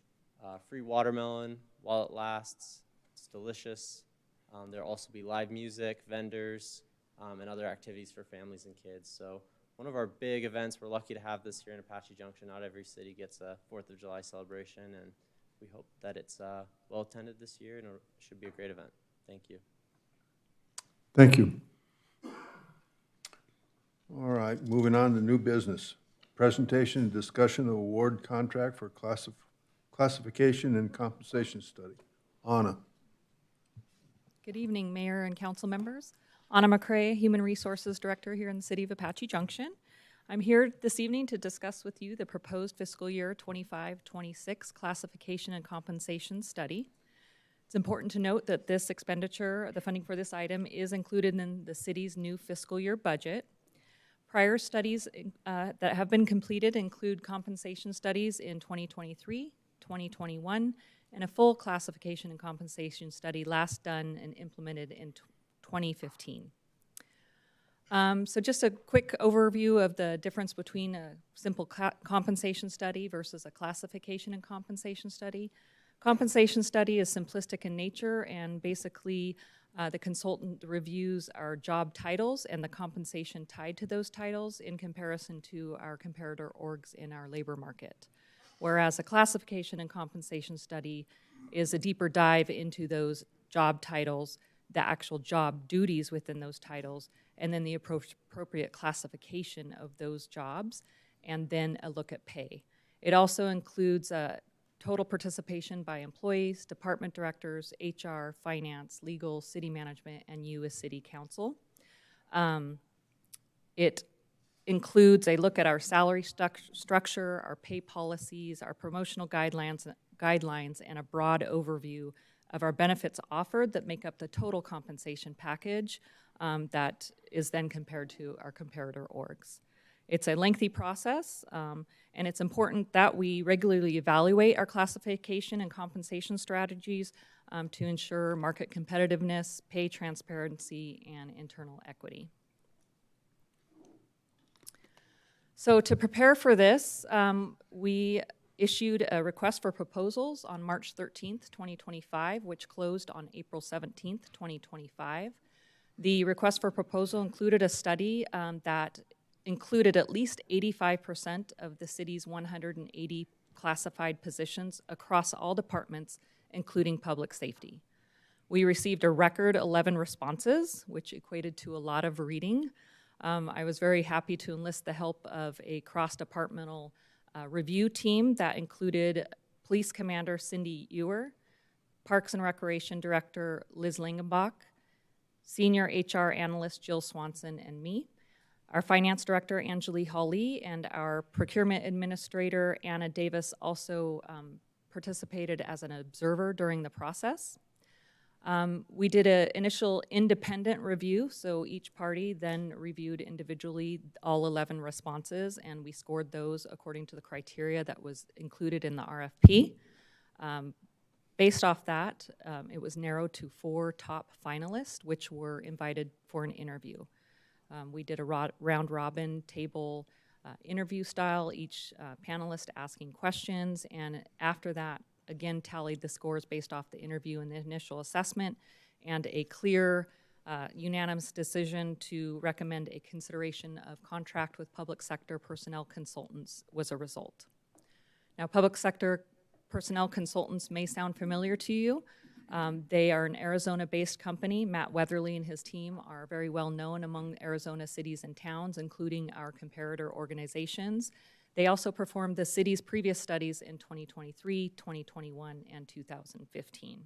free watermelon while it lasts. It's delicious. There'll also be live music, vendors, and other activities for families and kids. So one of our big events, we're lucky to have this here in Apache Junction. Not every city gets a 4th of July celebration, and we hope that it's well attended this year, and it should be a great event. Thank you. Thank you. All right, moving on to new business. Presentation and discussion of award contract for classification and compensation study. Anna. Good evening, Mayor and council members. Anna McCrae, Human Resources Director here in the City of Apache Junction. I'm here this evening to discuss with you the proposed fiscal year 25-26 classification and compensation study. It's important to note that this expenditure, the funding for this item, is included in the city's new fiscal year budget. Prior studies that have been completed include compensation studies in 2023, 2021, and a full classification and compensation study last done and implemented in 2015. So just a quick overview of the difference between a simple compensation study versus a classification and compensation study. Compensation study is simplistic in nature, and basically the consultant reviews our job titles and the compensation tied to those titles in comparison to our comparator orgs in our labor market. Whereas a classification and compensation study is a deeper dive into those job titles, the actual job duties within those titles, and then the appropriate classification of those jobs, and then a look at pay. It also includes total participation by employees, department directors, HR, finance, legal, city management, and you as city council. It includes a look at our salary structure, our pay policies, our promotional guidelines, and a broad overview of our benefits offered that make up the total compensation package that is then compared to our comparator orgs. It's a lengthy process, and it's important that we regularly evaluate our classification and compensation strategies to ensure market competitiveness, pay transparency, and internal equity. So to prepare for this, we issued a request for proposals on March 13th, 2025, which closed on April 17th, 2025. The request for proposal included a study that included at least 85% of the city's 180 classified positions across all departments, including public safety. We received a record 11 responses, which equated to a lot of reading. I was very happy to enlist the help of a cross-departmental review team that included Police Commander Cindy Ewer, Parks and Recreation Director Liz Lingenbach, Senior HR Analyst Jill Swanson, and me. Our Finance Director Angelique Hawley and our Procurement Administrator Anna Davis also participated as an observer during the process. We did an initial independent review, so each party then reviewed individually all 11 responses, and we scored those according to the criteria that was included in the RFP. Based off that, it was narrowed to 4 top finalists, which were invited for an interview. We did a round-robin table interview style, each panelist asking questions, and after that, again, tallied the scores based off the interview and the initial assessment, and a clear, unanimous decision to recommend a consideration of contract with public sector personnel consultants was a result. Now, public sector personnel consultants may sound familiar to you. They are an Arizona-based company. Matt Weatherly and his team are very well known among Arizona cities and towns, including our comparator organizations. They also performed the city's previous studies in 2023, 2021, and 2015.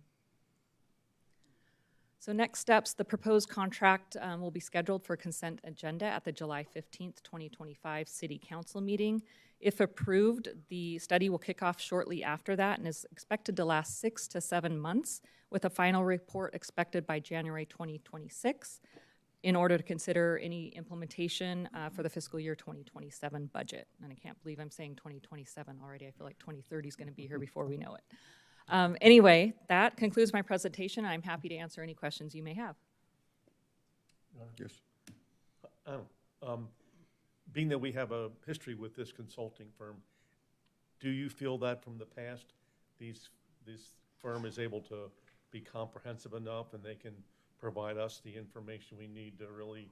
So next steps, the proposed contract will be scheduled for consent agenda at the July 15th, 2025 City Council meeting. If approved, the study will kick off shortly after that and is expected to last 6 to 7 months, with a final report expected by January 2026 in order to consider any implementation for the fiscal year 2027 budget. And I can't believe I'm saying 2027 already. I feel like 2030 is going to be here before we know it. Anyway, that concludes my presentation. I'm happy to answer any questions you may have. Yes. Being that we have a history with this consulting firm, do you feel that from the past, this firm is able to be comprehensive enough and they can provide us the information we need to really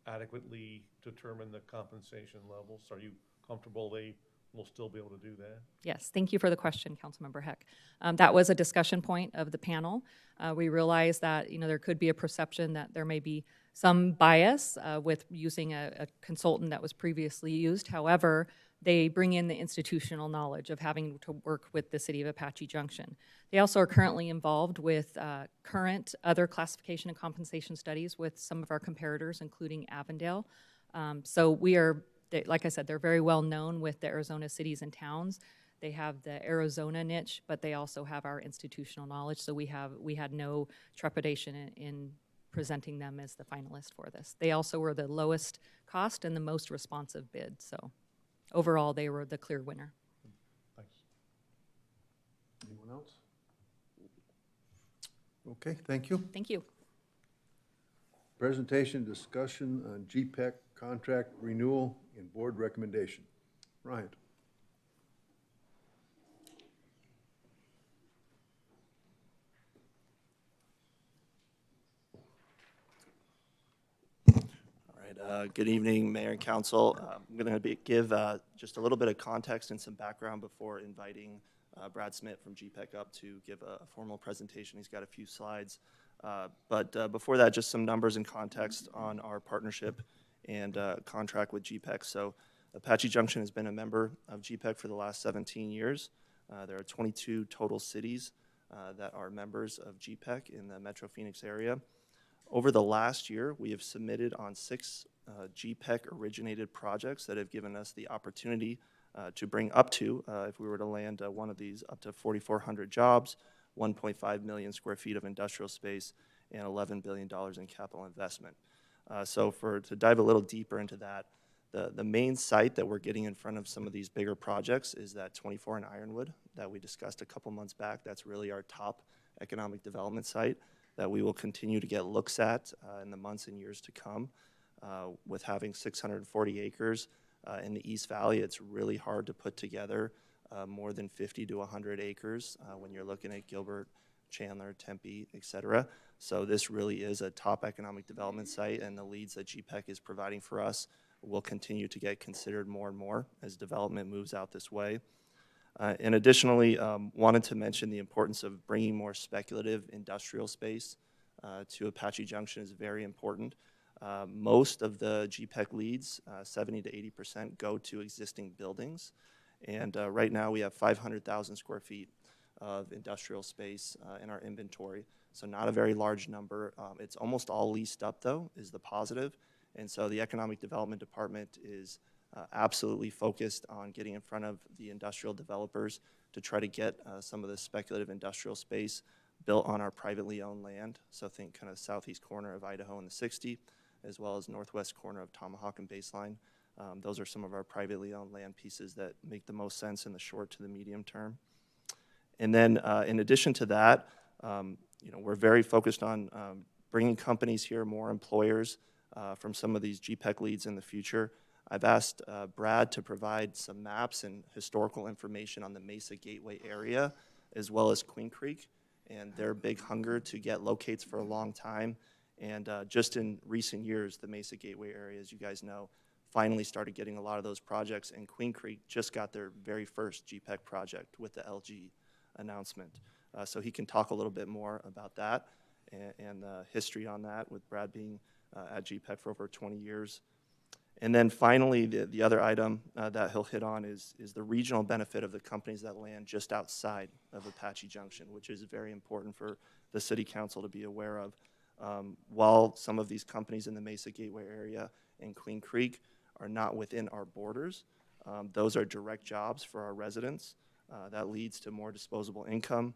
adequately determine the compensation levels? Are you comfortable they will still be able to do that? Yes, thank you for the question, Councilmember Heck. That was a discussion point of the panel. We realized that there could be a perception that there may be some bias with using a consultant that was previously used. However, they bring in the institutional knowledge of having to work with the City of Apache Junction. They also are currently involved with current other classification and compensation studies with some of our comparators, including Avondale. So we are, like I said, they're very well known with the Arizona cities and towns. They have the Arizona niche, but they also have our institutional knowledge. So we had no trepidation in presenting them as the finalist for this. They also were the lowest cost and the most responsive bid, so overall, they were the clear winner. Thanks. Anyone else? Okay, thank you. Thank you. Presentation, discussion on GPEC contract renewal and board recommendation. Ryan. Good evening, Mayor and Council. I'm going to give just a little bit of context and some background before inviting Brad Smith from GPEC up to give a formal presentation. He's got a few slides. But before that, just some numbers and context on our partnership and contract with GPEC. So Apache Junction has been a member of GPEC for the last 17 years. There are 22 total cities that are members of GPEC in the Metro Phoenix area. Over the last year, we have submitted on 6 GPEC-originated projects that have given us the opportunity to bring up to, if we were to land one of these, up to 4,400 jobs, 1.5 million square feet of industrial space, and $11 billion in capital investment. So to dive a little deeper into that, the main site that we're getting in front of some of these bigger projects is that 24 in Ironwood that we discussed a couple months back. That's really our top economic development site that we will continue to get looks at in the months and years to come. With having 640 acres in the East Valley, it's really hard to put together more than 50 to 100 acres when you're looking at Gilbert, Chandler, Tempe, et cetera. So this really is a top economic development site, and the leads that GPEC is providing for us will continue to get considered more and more as development moves out this way. And additionally, wanted to mention the importance of bringing more speculative industrial space to Apache Junction is very important. Most of the GPEC leads, 70 to 80%, go to existing buildings. And right now we have 500,000 square feet of industrial space in our inventory. So not a very large number. It's almost all leased up, though, is the positive. And so the Economic Development Department is absolutely focused on getting in front of the industrial developers to try to get some of the speculative industrial space built on our privately owned land. So think kind of southeast corner of Idaho and the 60, as well as northwest corner of Tomahawk and Baseline. Those are some of our privately owned land pieces that make the most sense in the short to the medium term. And then in addition to that, we're very focused on bringing companies here, more employers from some of these GPEC leads in the future. I've asked Brad to provide some maps and historical information on the Mesa Gateway area, as well as Queen Creek, and their big hunger to get locates for a long time. And just in recent years, the Mesa Gateway area, as you guys know, finally started getting a lot of those projects, and Queen Creek just got their very first GPEC project with the LG announcement. So he can talk a little bit more about that and the history on that, with Brad being at GPEC for over 20 years. And then finally, the other item that he'll hit on is the regional benefit of the companies that land just outside of Apache Junction, which is very important for the City Council to be aware of. While some of these companies in the Mesa Gateway area and Queen Creek are not within our borders, those are direct jobs for our residents. That leads to more disposable income,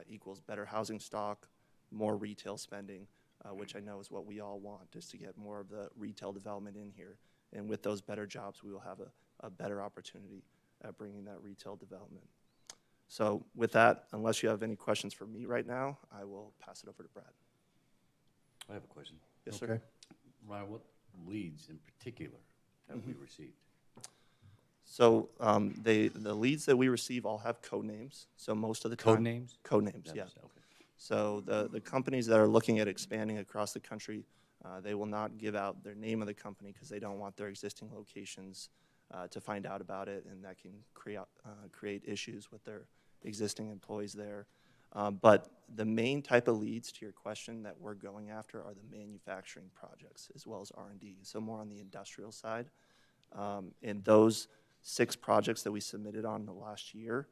equals better housing stock, more retail spending, which I know is what we all want, is to get more of the retail development in here. And with those better jobs, we will have a better opportunity at bringing that retail development. So with that, unless you have any questions for me right now, I will pass it over to Brad. I have a question. Yes, Okay. sir. Ryan, what leads in particular have we received? So the leads that we receive all have code names. So most of the time, Code names? Code names, yeah. Okay. So the companies that are looking at expanding across the country, they will not give out their name of the company because they don't want their existing locations to find out about it, and that can create issues with their existing employees there. But the main type of leads, to your question, that we're going after are the manufacturing projects as well as R&D, so more on the industrial side. And those 6 projects that we submitted on the last year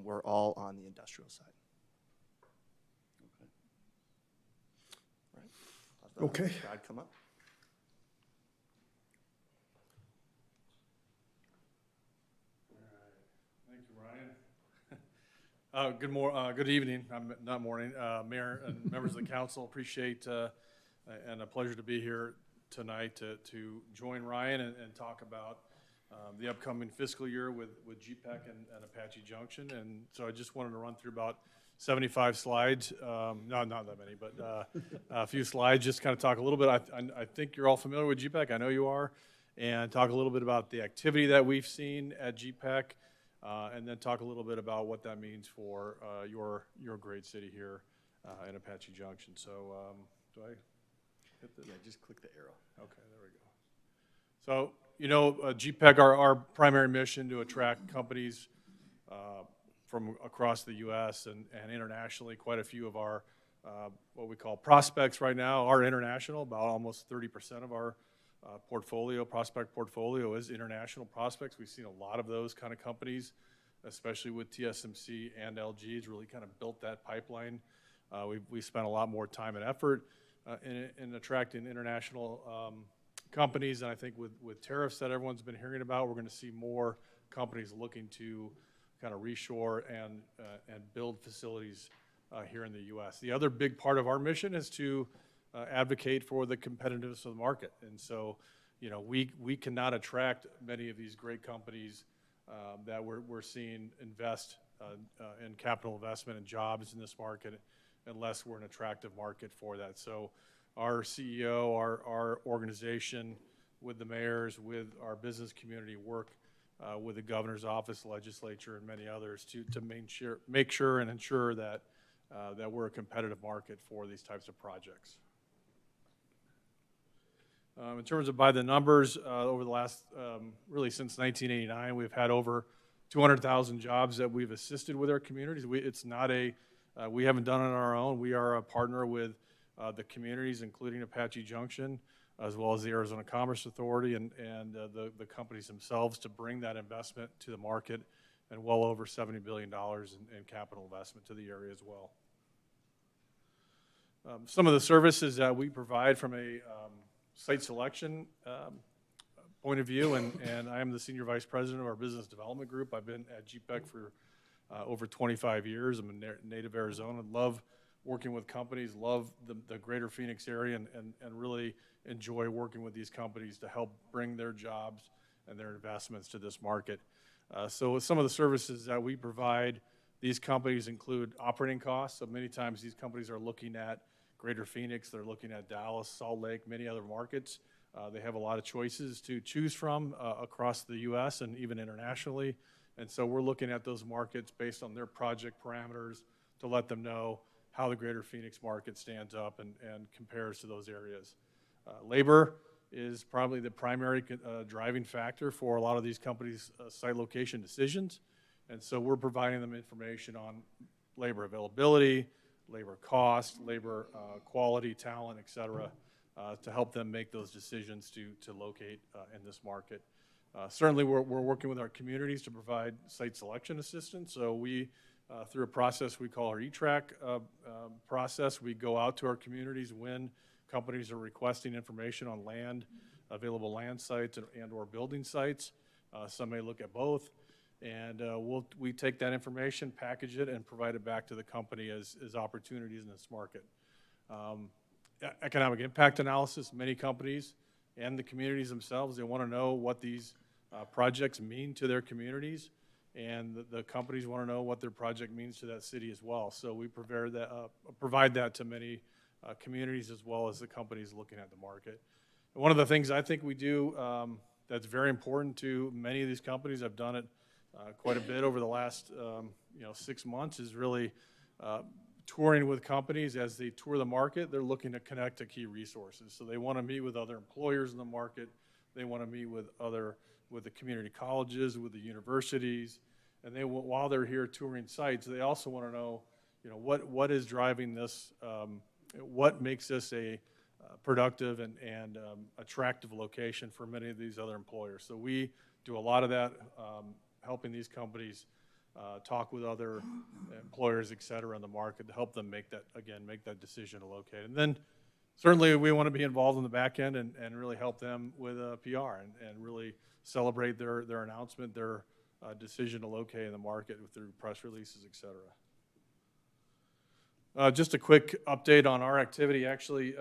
were all on the industrial side. Okay. Brad, come up. Thank you, Ryan. Good evening. Not morning. Mayor and members of the council, appreciate and a pleasure to be here tonight to join Ryan and talk about the upcoming fiscal year with GPEC and Apache Junction. And so I just wanted to run through about 75 slides, not that many, but a few slides, just kind of talk a little bit. I think you're all familiar with GPEC, I know you are, and talk a little bit about the activity that we've seen at GPEC, and then talk a little bit about what that means for your great city here in Apache Junction. So do I hit the? Yeah, just click the arrow. Okay, there we go. So, you know, GPEC, our primary mission to attract companies from across the U.S. and internationally. Quite a few of our what we call prospects right now are international. About almost 30% of our prospect portfolio is international prospects. We've seen a lot of those kind of companies, especially with TSMC and LG. It's really kind of built that pipeline. We spent a lot more time and effort in attracting international companies, and I think with tariffs that everyone's been hearing about, we're going to see more companies looking to kind of reshore and build facilities here in the U.S. The other big part of our mission is to advocate for the competitiveness of the market, and so, you know, we cannot attract many of these great companies that we're seeing invest in capital investment and jobs in this market unless we're an attractive market for that. So our CEO, our organization, with the mayors, with our business community, work with the governor's office, legislature, and many others to make sure and ensure that that we're a competitive market for these types of projects. In terms of by the numbers, over the last, really since 1989, we've had over 200,000 jobs that we've assisted with our communities. It's not we haven't done it on our own. We are a partner with the communities, including Apache Junction, as well as the Arizona Commerce Authority and the companies themselves, to bring that investment to the market, and well over $70 billion in capital investment to the area as well. Some of the services that we provide from a site selection point of view, and I am the Senior Vice President of our Business Development Group. I've been at GPEC for over 25 years. I'm a native Arizona, love working with companies, love the greater Phoenix area, and really enjoy working with these companies to help bring their jobs and their investments to this market. So some of the services that we provide these companies include operating costs. So many times these companies are looking at greater Phoenix, they're looking at Dallas, Salt Lake, many other markets. They have a lot of choices to choose from across the U.S. and even internationally. And so we're looking at those markets based on their project parameters to let them know how the greater Phoenix market stands up and compares to those areas. Labor is probably the primary driving factor for a lot of these companies' site location decisions. And so we're providing them information on labor availability, labor cost, labor quality, talent, et cetera, to help them make those decisions to locate in this market. Certainly we're working with our communities to provide site selection assistance. So we, through a process we call our E-Track process, we go out to our communities when companies are requesting information on land, available land sites and or building sites. Some may look at both. And we take that information, package it, and provide it back to the company as opportunities in this market. Economic impact analysis, many companies and the communities themselves, they want to know what these projects mean to their communities, and the companies want to know what their project means to that city as well. So we provide that to many communities as well as the companies looking at the market. And one of the things I think we do that's very important to many of these companies, I've done it quite a bit over the last 6 months, is really touring with companies. As they tour the market, they're looking to connect to key resources. So they want to meet with other employers in the market. They want to meet with the community colleges, with the universities, and while they're here touring sites, they also want to know, what is driving this, what makes this a productive and attractive location for many of these other employers. So we do a lot of that, helping these companies talk with other employers, et cetera, in the market to help them make that decision to locate. And then certainly we want to be involved in the back end and really help them with PR and really celebrate their announcement, their decision to locate in the market through press releases, et cetera. Just a quick update on our activity. Actually,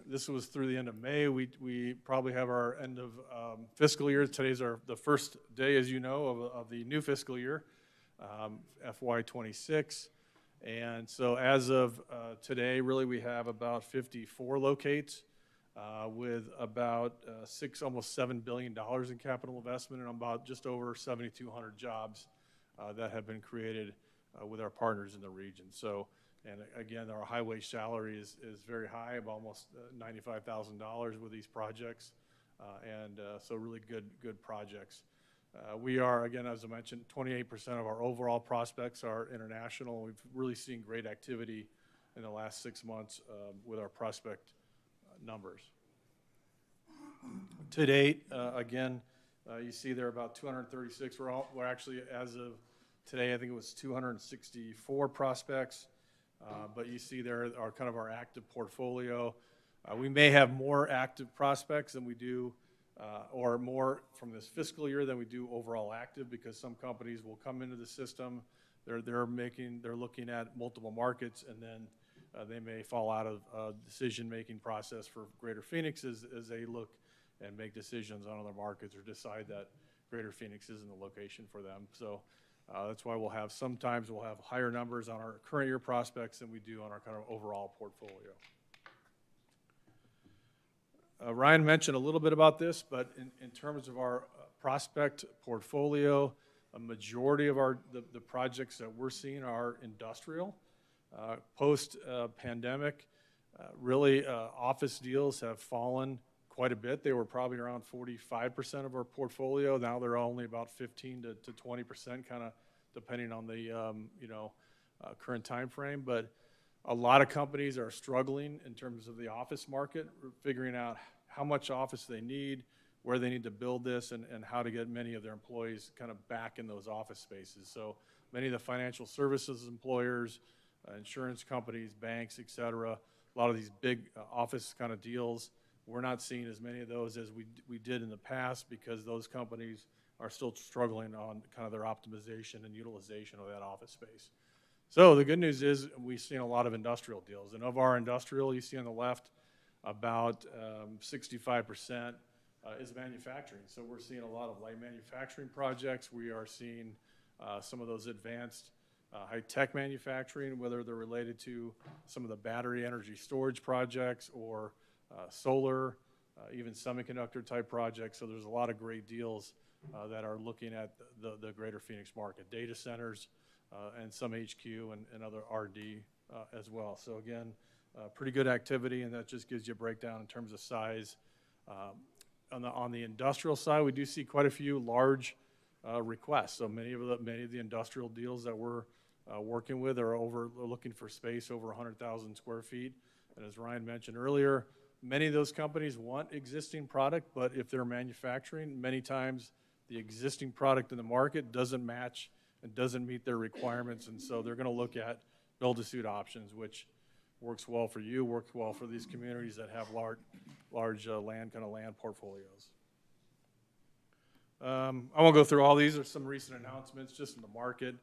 This was through the end of May. We probably have our end of fiscal year. Today's the first day, as you know, of the new fiscal year, FY26. And so as of today, really, we have about 54 locates with about almost $7 billion in capital investment and about just over 7,200 jobs that have been created with our partners in the region. So, and again, our high wage salary is very high, of almost $95,000 with these projects, so really good projects. We are, again, as I mentioned, 28% of our overall prospects are international. We've really seen great activity in the last 6 months with our prospect numbers. To date, again, you see there are about 236. We're actually, as of today, I think it was 264 prospects. But you see there are kind of our active portfolio. We may have more active prospects than we do, or more from this fiscal year than we do overall active, because some companies will come into the system. They're looking at multiple markets, and then they may fall out of decision-making process for Greater Phoenix as they look and make decisions on other markets or decide that Greater Phoenix isn't the location for them. So that's why sometimes we'll have higher numbers on our current year prospects than we do on our kind of overall portfolio. Ryan mentioned a little bit about this, but in terms of our prospect portfolio, a majority of the projects that we're seeing are industrial. Post-pandemic, really office deals have fallen quite a bit. They were probably around 45% of our portfolio. Now they're only about 15 to 20%, kind of depending on the current time frame. But a lot of companies are struggling in terms of the office market, figuring out how much office they need, where they need to build this, and how to get many of their employees kind of back in those office spaces. So many of the financial services employers, insurance companies, banks, et cetera, a lot of these big office kind of deals, we're not seeing as many of those as we did in the past, because those companies are still struggling on kind of their optimization and utilization of that office space. So the good news is we've seen a lot of industrial deals. And of our industrial, you see on the left, about 65% is manufacturing. So we're seeing a lot of light manufacturing projects. We are seeing some of those advanced high-tech manufacturing, whether they're related to some of the battery energy storage projects or solar, even semiconductor type projects. So there's a lot of great deals that are looking at the Greater Phoenix market, data centers and some HQ and other RD as well. So again, pretty good activity, and that just gives you a breakdown in terms of size. On the industrial side, we do see quite a few large requests. So many of the industrial deals that we're working with are looking for space over 100,000 square feet. And as Ryan mentioned earlier, many of those companies want existing product, but if they're manufacturing, many times the existing product in the market doesn't match and doesn't meet their requirements, and so they're going to look at build-to-suit options, which works well for you, works well for these communities that have large land portfolios. I won't go through all these. There's some recent announcements just in the market.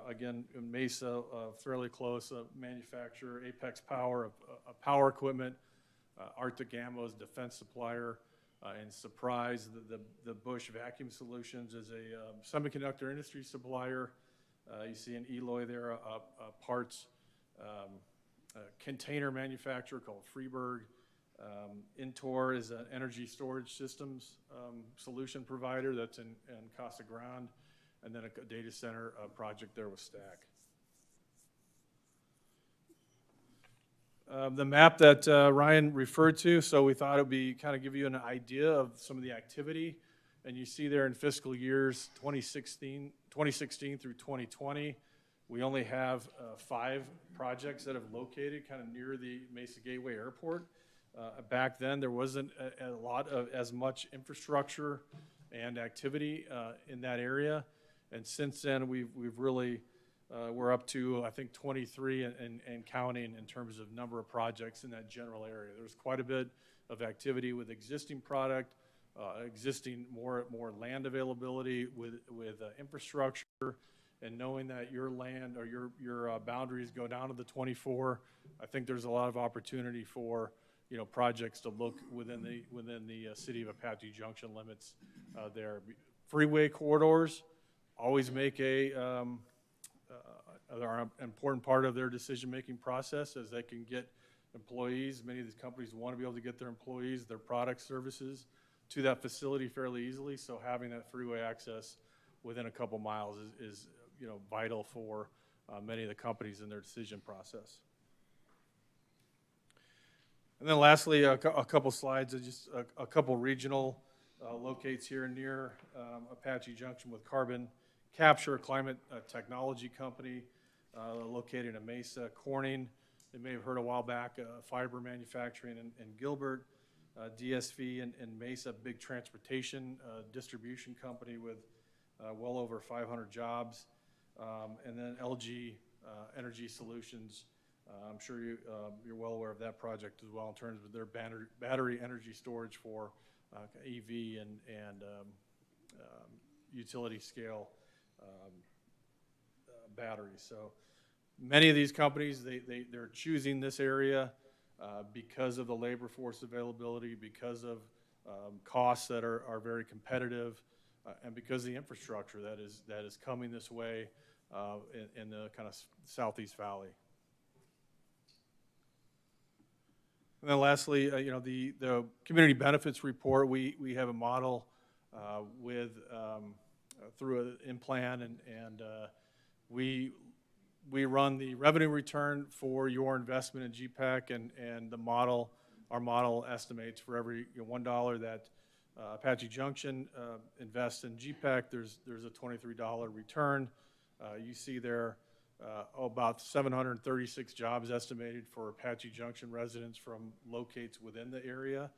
Again, Mesa, fairly close, manufacturer, Apex Power, power equipment, Arctic Ammo's defense supplier, and Surprise, the Bush Vacuum Solutions is a semiconductor industry supplier. You see an Eloy there, parts container manufacturer called Freeburg. Intor is an energy storage systems solution provider that's in Casa Grande, and then a data center project there with Stack. The map that Ryan referred to, so we thought it would be kind of give you an idea of some of the activity. And you see there in fiscal years 2016 through 2020, we only have 5 projects that have located kind of near the Mesa Gateway Airport. Back then, there wasn't a lot of as much infrastructure and activity in that area. And since then, we've really we're up to, I think, 23 and counting in terms of number of projects in that general area. There's quite a bit of activity with existing product, existing more land availability with infrastructure, and knowing that your land or your boundaries go down to the 24. I think there's a lot of opportunity for projects to look within the City of Apache Junction limits there. Freeway corridors always make are an important part of their decision-making process, as they can get employees. Many of these companies want to be able to get their employees, their products, services to that facility fairly easily. So having that freeway access within a couple miles is vital for many of the companies in their decision process. And then lastly, a couple slides of just a couple regional locates here near Apache Junction with Carbon Capture, a climate technology company located in Mesa. Corning, you may have heard a while back, fiber manufacturing in Gilbert. DSV in Mesa, big transportation distribution company with well over 500 jobs. And then LG Energy Solutions. I'm sure you're well aware of that project as well in terms of their battery energy storage for EV and utility scale batteries. So many of these companies, they're choosing this area because of the labor force availability, because of costs that are very competitive, and because of the infrastructure that is coming this way in the kind of Southeast Valley. And then lastly, the community benefits report, we have a model with through an in-plan, and we run the revenue return for your investment in GPEC, and our model estimates for every $1 that Apache Junction invests in GPEC, there's a $23 return. You see there about 736 jobs estimated for Apache Junction residents from locates within the area,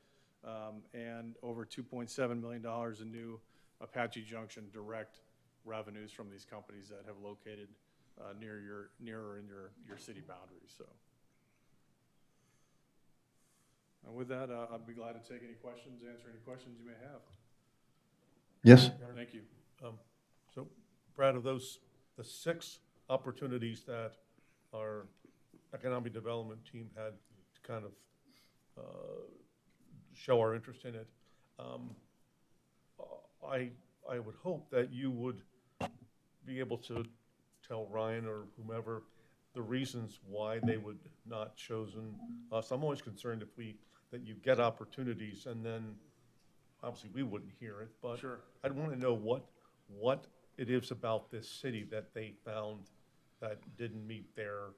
and over $2.7 million in new Apache Junction direct revenues from these companies that have located nearer in your city boundaries. So, and with that, I'd be glad to take any questions, answer any questions you may have. Yes. Thank you. So, Brad, of the 6 opportunities that our economic development team had to kind of show our interest in it, I would hope that you would be able to tell Ryan or whomever the reasons why they would not chosen us. I'm always concerned that you get opportunities and then obviously we wouldn't hear it, but sure. I'd want to know what it is about this city that they found that didn't meet their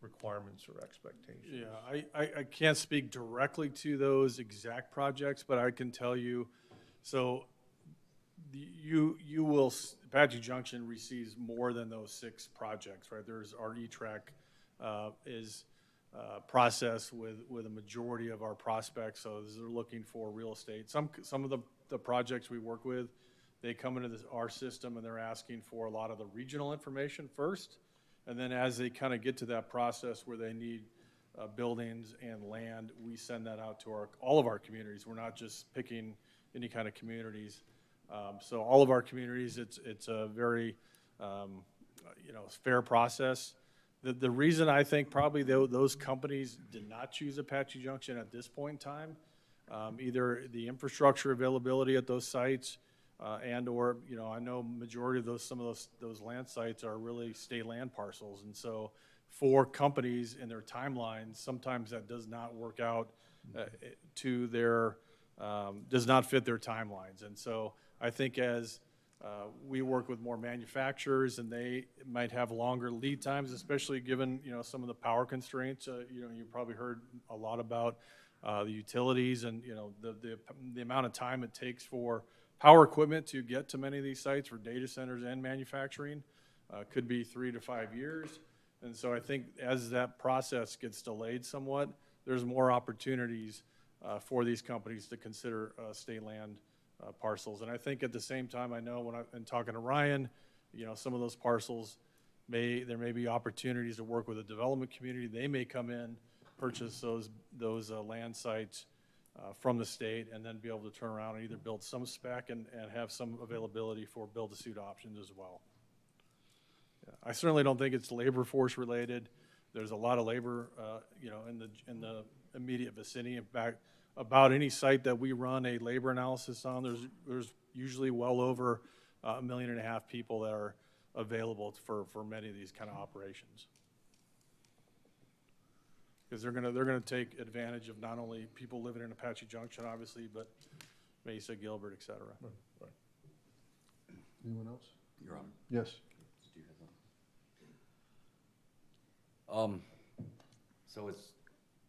requirements or expectations. Yeah, I can't speak directly to those exact projects, but I can tell you, so you will, Apache Junction receives more than those 6 projects, right? There's our E-Track is process with a majority of our prospects, so they're looking for real estate. Some of the projects we work with, they come into our system and they're asking for a lot of the regional information first, and then as they kind of get to that process where they need buildings and land, we send that out to all of our communities. We're not just picking any kind of communities. So all of our communities, it's a very fair process. The reason I think probably those companies did not choose Apache Junction at this point in time, either the infrastructure availability at those sites, and or I know majority of some of those land sites are really state land parcels, and so for companies in their timelines, sometimes that does not work out to their does not fit their timelines, and so I think as we work with more manufacturers and they might have longer lead times, especially given some of the power constraints. You probably heard a lot about the utilities and the amount of time it takes for power equipment to get to many of these sites for data centers and manufacturing could be 3 to 5 years. And so I think as that process gets delayed somewhat, there's more opportunities for these companies to consider state land parcels. And I think at the same time, I know when I've been talking to Ryan, some of those parcels there may be opportunities to work with a development community. They may come in, purchase those land sites from the state, and then be able to turn around and either build some spec and have some availability for build-to-suit options as well. Yeah, I certainly don't think it's labor force related. There's a lot of labor, in the immediate vicinity. In fact, about any site that we run a labor analysis on, there's usually well over 1.5 million people that are available for many of these kind of operations. Because they're gonna take advantage of not only people living in Apache Junction, obviously, but Mesa, Gilbert, et cetera. Right. Anyone else? Your Honor. Yes. So it's,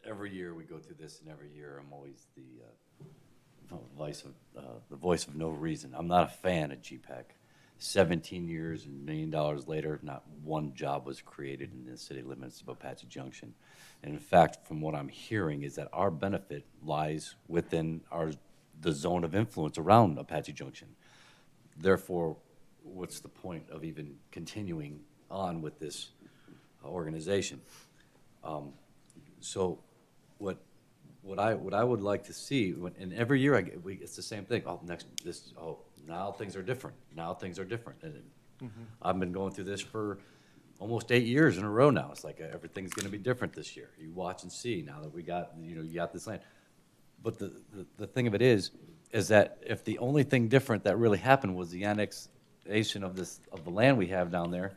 every year we go through this, and every year I'm always the voice of no reason. I'm not a fan of GPEC. 17 years and $1 million later, not one job was created in the city limits of Apache Junction. And in fact, from what I'm hearing, is that our benefit lies within the zone of influence around Apache Junction. Therefore, what's the point of even continuing on with this organization? So what I would like to see, and every year it's the same thing. Now things are different. Now things are different. And I've been going through this for almost 8 years in a row now. It's like everything's going to be different this year. You watch and see now that we got, you got this land. But the thing of it is that if the only thing different that really happened was the annexation of the land we have down there,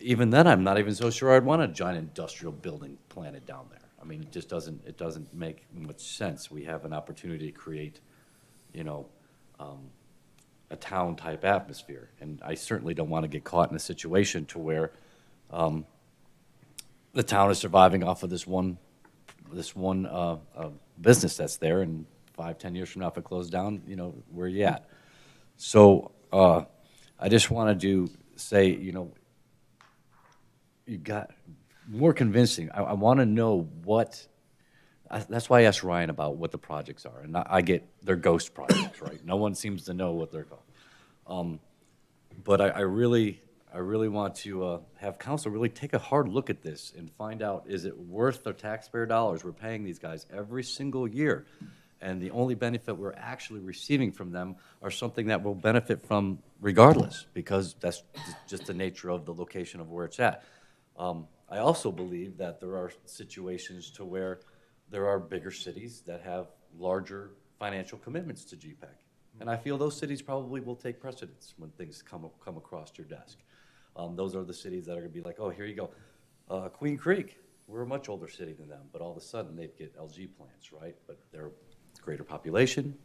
even then I'm not even so sure I'd want a giant industrial building planted down there. I mean, it just doesn't make much sense. We have an opportunity to create, a town-type atmosphere, and I certainly don't want to get caught in a situation to where the town is surviving off of this one business that's there, and 5-10 years from now, if it closed down, where are you at? So I just wanted to say, you got more convincing. I want to know that's why I asked Ryan about what the projects are, and I get they're ghost projects, right? No one seems to know what they're called. But I really want to have council really take a hard look at this and find out, is it worth the taxpayer dollars we're paying these guys every single year? And the only benefit we're actually receiving from them are something that we'll benefit from regardless, because that's just the nature of the location of where it's at. I also believe that there are situations to where there are bigger cities that have larger financial commitments to GPEC. And I feel those cities probably will take precedence when things come across your desk. Those are the cities that are going to be like, oh, here you go. Queen Creek, we're a much older city than them, but all of a sudden they get LG plants, right? But they're greater population.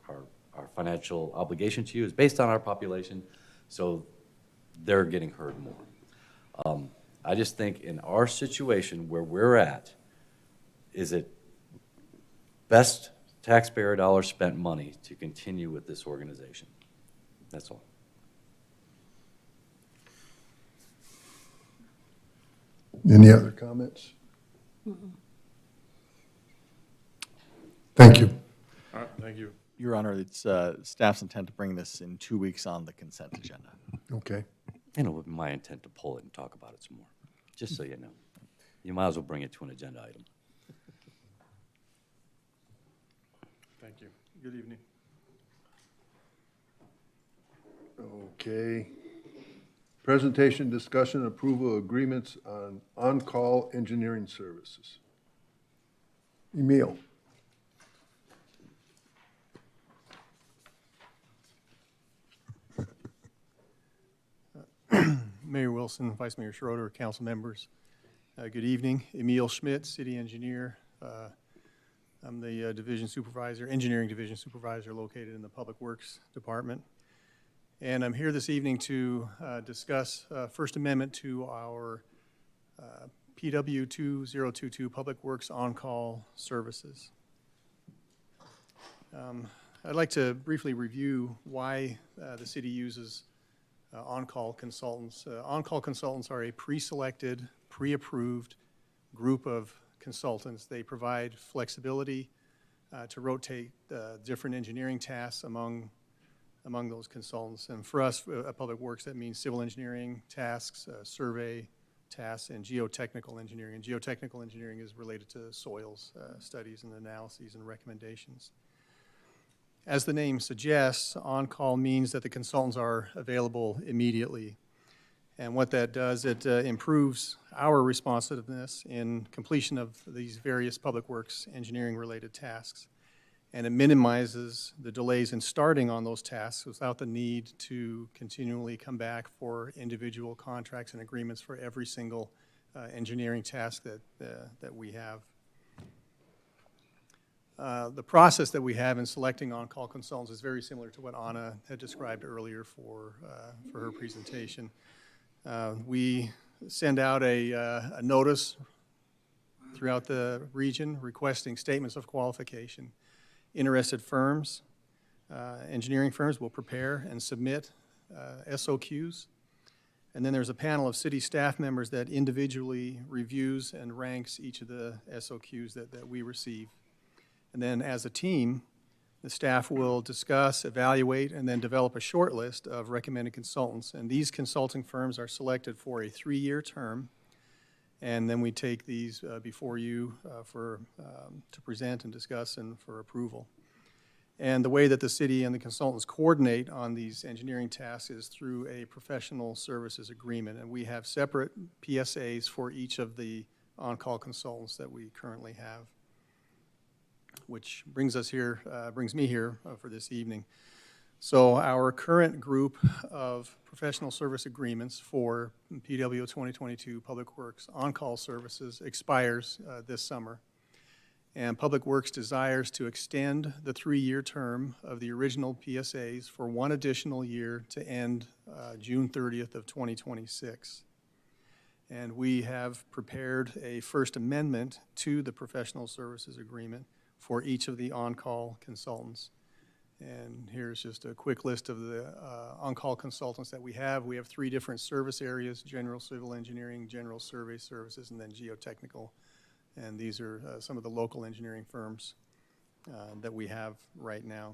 Our financial obligation to you is based on our population, so they're getting heard more. I just think in our situation where we're at, is it best taxpayer dollars spent money to continue with this organization? That's all. Any other comments? Thank you. All right, thank you. Your Honor, it's staff's intent to bring this in 2 weeks on the consent agenda. Okay. And it would be my intent to pull it and talk about it some more, just so you know. You might as well bring it to an agenda item. Thank you. Good evening. Okay. Presentation, discussion, approval agreements on on-call engineering services. Emil. Mayor Wilson, Vice Mayor Schroeder, council members, good evening. Emil Schmidt, city engineer. I'm the division supervisor, engineering division supervisor located in the Public Works Department. And I'm here this evening to discuss First Amendment to our PW 2022 Public Works on-call services. I'd like to briefly review why the city uses on-call consultants. On-call consultants are a pre-selected, pre-approved group of consultants. They provide flexibility to rotate different engineering tasks among those consultants. And for us at Public Works, that means civil engineering tasks, survey tasks, and geotechnical engineering. And geotechnical engineering is related to soils studies and analyses and recommendations. As the name suggests, on-call means that the consultants are available immediately. And what that does, it improves our responsiveness in completion of these various public works engineering-related tasks. And it minimizes the delays in starting on those tasks without the need to continually come back for individual contracts and agreements for every single engineering task that we have. The process that we have in selecting on-call consultants is very similar to what Anna had described earlier for her presentation. We send out a notice throughout the region requesting statements of qualification. Interested firms, engineering firms, will prepare and submit SOQs. And then there's a panel of city staff members that individually reviews and ranks each of the SOQs that we receive. And then as a team, the staff will discuss, evaluate, and then develop a short list of recommended consultants. And these consulting firms are selected for a 3-year term. And then we take these before you to present and discuss and for approval. And the way that the city and the consultants coordinate on these engineering tasks is through a professional services agreement. And we have separate PSAs for each of the on-call consultants that we currently have, which brings me here for this evening. So our current group of professional service agreements for PW 2022 Public Works on-call services expires this summer. And Public Works desires to extend the 3-year term of the original PSAs for 1 additional year to end June 30th of 2026. And we have prepared a first amendment to the professional services agreement for each of the on-call consultants. And here's just a quick list of the on-call consultants that we have. We have 3 different service areas: general civil engineering, general survey services, and then geotechnical. And these are some of the local engineering firms that we have right now.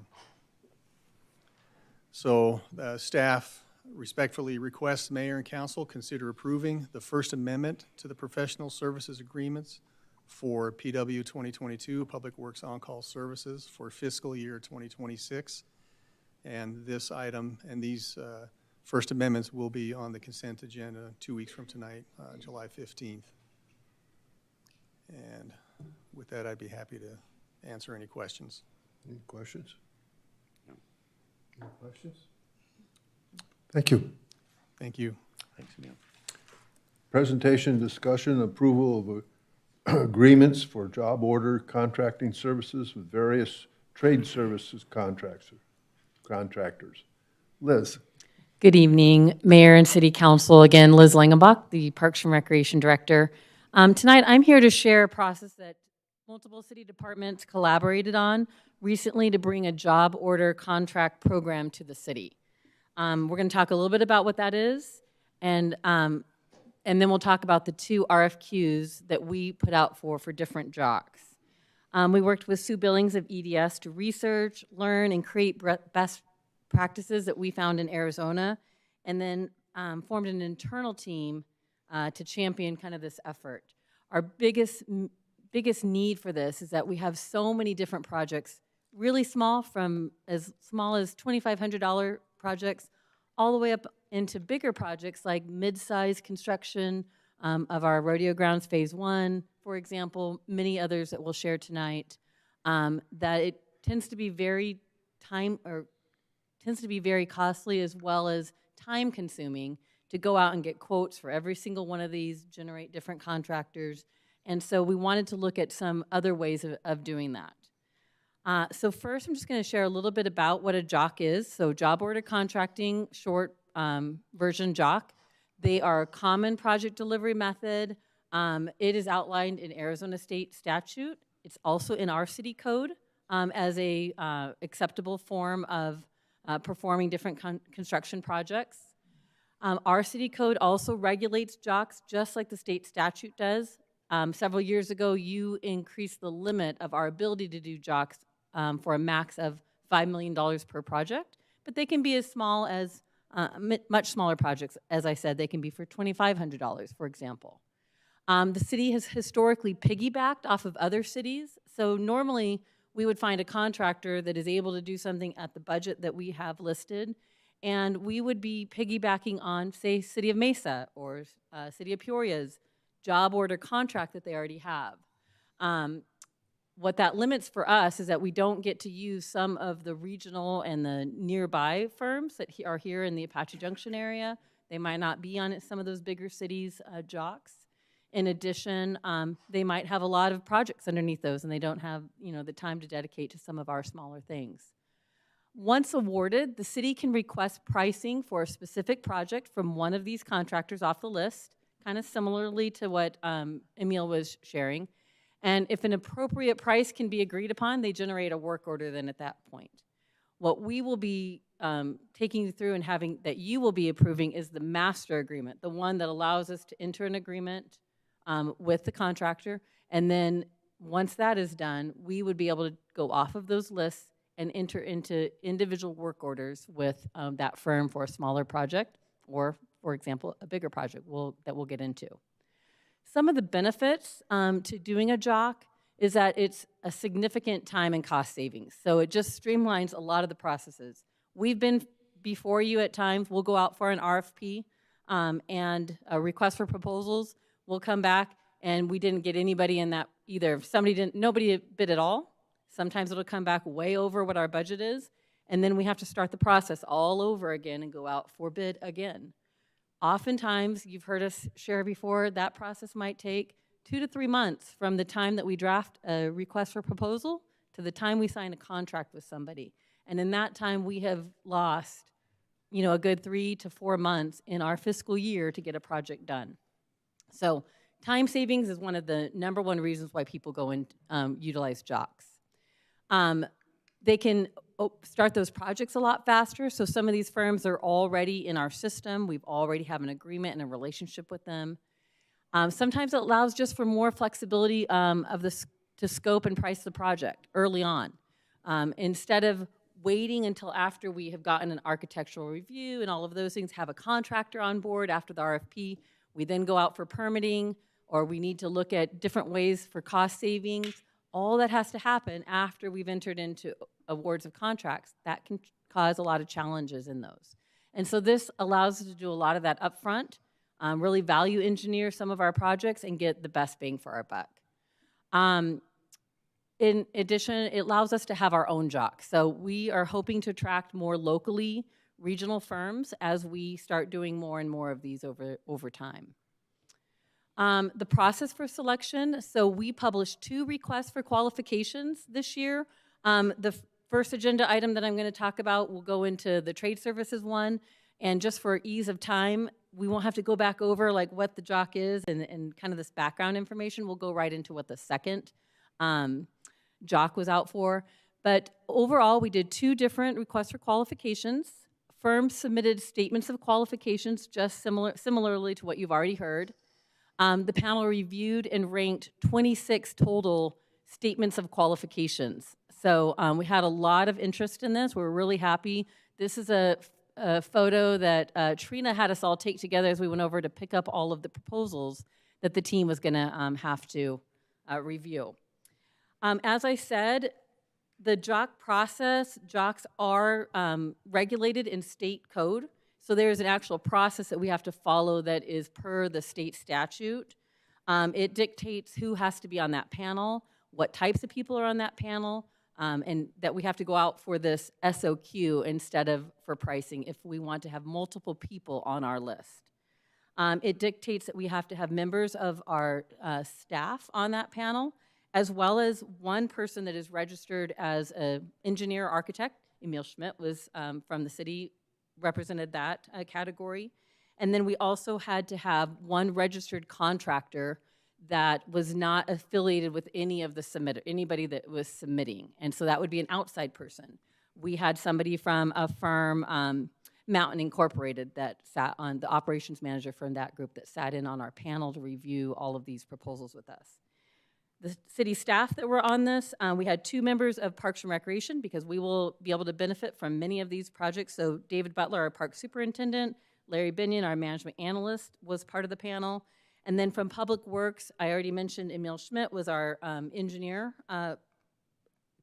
So staff respectfully requests Mayor and Council consider approving the First Amendment to the professional services agreements for PW 2022 Public Works on-call services for fiscal year 2026. And this item and these First Amendments will be on the consent agenda 2 weeks from tonight, July 15th. And with that, I'd be happy to answer any questions. Any questions? No. Any questions? Thank you. Thank you. Thanks, Neil. Presentation, discussion, approval of agreements for job order contracting services with various trade services contractors. Liz. Good evening, Mayor and City Council. Again, Liz Langenbach, the Parks and Recreation Director. Tonight, I'm here to share a process that multiple city departments collaborated on recently to bring a job order contract program to the city. We're going to talk a little bit about what that is, and then we'll talk about the 2 RFQs that we put out for different jobs. We worked with Sue Billings of EDS to research, learn, and create best practices that we found in Arizona, and then formed an internal team to champion kind of this effort. Our biggest need for this is that we have so many different projects, really small, from as small as $2,500 projects all the way up into bigger projects like mid-size construction of our rodeo grounds phase 1, for example, many others that we'll share tonight, that it tends to be very costly as well as time consuming to go out and get quotes for every single one of these, generate different contractors. And so we wanted to look at some other ways of doing that. So first, I'm just going to share a little bit about what a JOC is. So job order contracting, short version JOC. They are a common project delivery method. It is outlined in Arizona state statute. It's also in our city code as a acceptable form of performing different construction projects. Our city code also regulates JOCs just like the state statute does. Several years ago, you increased the limit of our ability to do JOCs for a max of $5 million per project, but they can be as small as much smaller projects. As I said, they can be for $2,500, for example. The city has historically piggybacked off of other cities, so normally we would find a contractor that is able to do something at the budget that we have listed, And we would be piggybacking on, say, City of Mesa or City of Peoria's job order contract that they already have. What that limits for us is that we don't get to use some of the regional and the nearby firms that are here in the Apache Junction area. They might not be on some of those bigger cities' jocks. In addition, they might have a lot of projects underneath those, and they don't have, the time to dedicate to some of our smaller things. Once awarded, the city can request pricing for a specific project from one of these contractors off the list, kind of similarly to what Emil was sharing. And if an appropriate price can be agreed upon, they generate a work order then at that point. What we will be taking you through and that you will be approving is the master agreement, the one that allows us to enter an agreement with the contractor. And then once that is done, we would be able to go off of those lists and enter into individual work orders with that firm for a smaller project or, for example, a bigger project that we'll get into. Some of the benefits to doing a JOC is that it's a significant time and cost savings. So it just streamlines a lot of the processes. We've been before you at times. We'll go out for an RFP and a request for proposals. We'll come back and we didn't get anybody in that either. If nobody bid at all. Sometimes it'll come back way over what our budget is, and then we have to start the process all over again and go out for bid again. Oftentimes, you've heard us share before, that process might take 2 to 3 months from the time that we draft a request for proposal to the time we sign a contract with somebody. And in that time, we have lost, a good 3 to 4 months in our fiscal year to get a project done. So time savings is one of the #1 reasons why people go and utilize JOCs. They can start those projects a lot faster. So some of these firms are already in our system. We've already have an agreement and a relationship with them. Sometimes it allows just for more flexibility to scope and price the project early on. Instead of waiting until after we have gotten an architectural review and all of those things, have a contractor on board after the RFP. We then go out for permitting, or we need to look at different ways for cost savings. All that has to happen after we've entered into awards of contracts. That can cause a lot of challenges in those. And so this allows us to do a lot of that upfront, really value engineer some of our projects and get the best bang for our buck. In addition, it allows us to have our own JOC. So we are hoping to attract more locally regional firms as we start doing more and more of these over time. The process for selection, so we published 2 requests for qualifications this year. The first agenda item that I'm going to talk about will go into the trade services one, and just for ease of time, we won't have to go back over like what the JOC is and kind of this background information. We'll go right into what the second JOC was out for. But overall, we did 2 different requests for qualifications. Firms submitted statements of qualifications just similarly to what you've already heard. The panel reviewed and ranked 26 total statements of qualifications. So we had a lot of interest in this. We're really happy. This is a photo that Trina had us all take together as we went over to pick up all of the proposals that the team was going to have to review. As I said, the JOC process, JOCs are regulated in state code. So there's an actual process that we have to follow that is per the state statute. It dictates who has to be on that panel, what types of people are on that panel, and that we have to go out for this SOQ instead of for pricing if we want to have multiple people on our list. It dictates that we have to have members of our staff on that panel, as well as one person that is registered as an engineer architect. Emil Schmidt was from the city, represented that category. And then we also had to have one registered contractor that was not affiliated with any of the anybody that was submitting. And so that would be an outside person. We had somebody from a firm, Mountain Incorporated, that sat on, the operations manager from that group that sat in on our panel to review all of these proposals with us. The city staff that were on this, we had 2 members of Parks and Recreation because we will be able to benefit from many of these projects. So David Butler, our park superintendent, Larry Binion, our management analyst, was part of the panel. And then from Public Works, I already mentioned Emil Schmidt was our engineer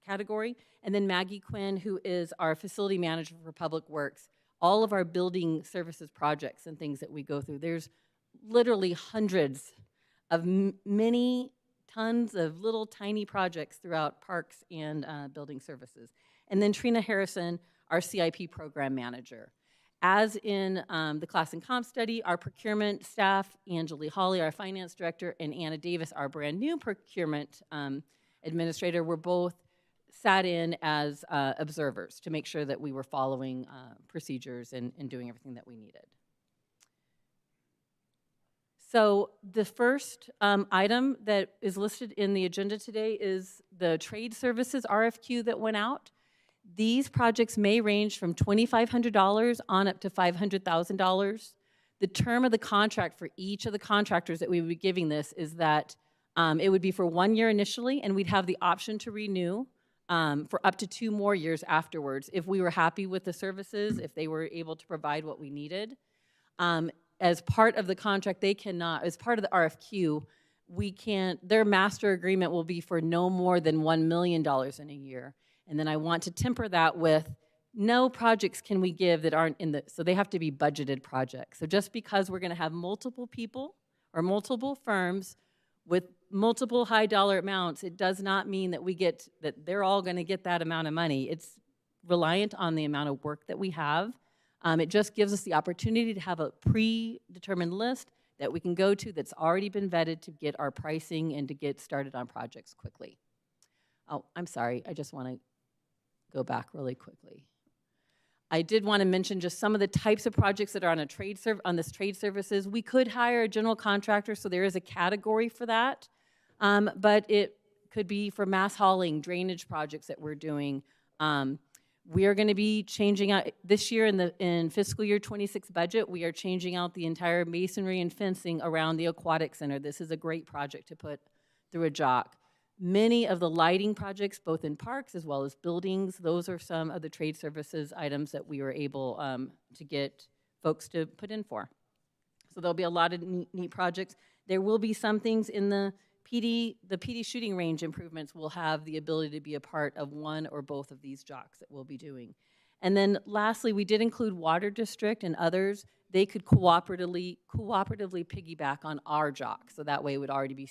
category. And then Maggie Quinn, who is our facility manager for Public Works, all of our building services projects and things that we go through. There's literally hundreds of many tons of little tiny projects throughout parks and building services. And then Trina Harrison, our CIP program manager. As in the class and comp study, our procurement staff, Angela Hawley, our finance director, and Anna Davis, our brand new procurement administrator, were both sat in as observers to make sure that we were following procedures and doing everything that we needed. So the first item that is listed in the agenda today is the trade services RFQ that went out. These projects may range from $2,500 on up to $500,000. The term of the contract for each of the contractors that we would be giving this is that it would be for 1 year initially, and we'd have the option to renew for up to 2 more years afterwards if we were happy with the services, if they were able to provide what we needed. As part of the contract, they cannot, as part of the RFQ, we can't, their master agreement will be for no more than $1 million in a year. And then I want to temper that with no projects can we give that aren't in the, so they have to be budgeted projects. So just because we're gonna have multiple people or multiple firms with multiple high dollar amounts, it does not mean that we get, that they're all gonna get that amount of money. It's reliant on the amount of work that we have. It just gives us the opportunity to have a predetermined list that we can go to that's already been vetted to get our pricing and to get started on projects quickly. Oh, I'm sorry, I just want to go back really quickly. I did want to mention just some of the types of projects that are on a on this trade services. We could hire a general contractor, so there is a category for that, but it could be for mass hauling, drainage projects that we're doing. We are going to be changing out this year in fiscal year 26 budget. We are changing out the entire masonry and fencing around the aquatic center. This is a great project to put through a JOC. Many of the lighting projects, both in parks as well as buildings, those are some of the trade services items that we were able to get folks to put in for. So there'll be a lot of neat projects. There will be some things in the PD shooting range improvements will have the ability to be a part of one or both of these JOCs that we'll be doing. And then lastly, we did include Water District and others. They could cooperatively piggyback on our JOC, so that way it would already be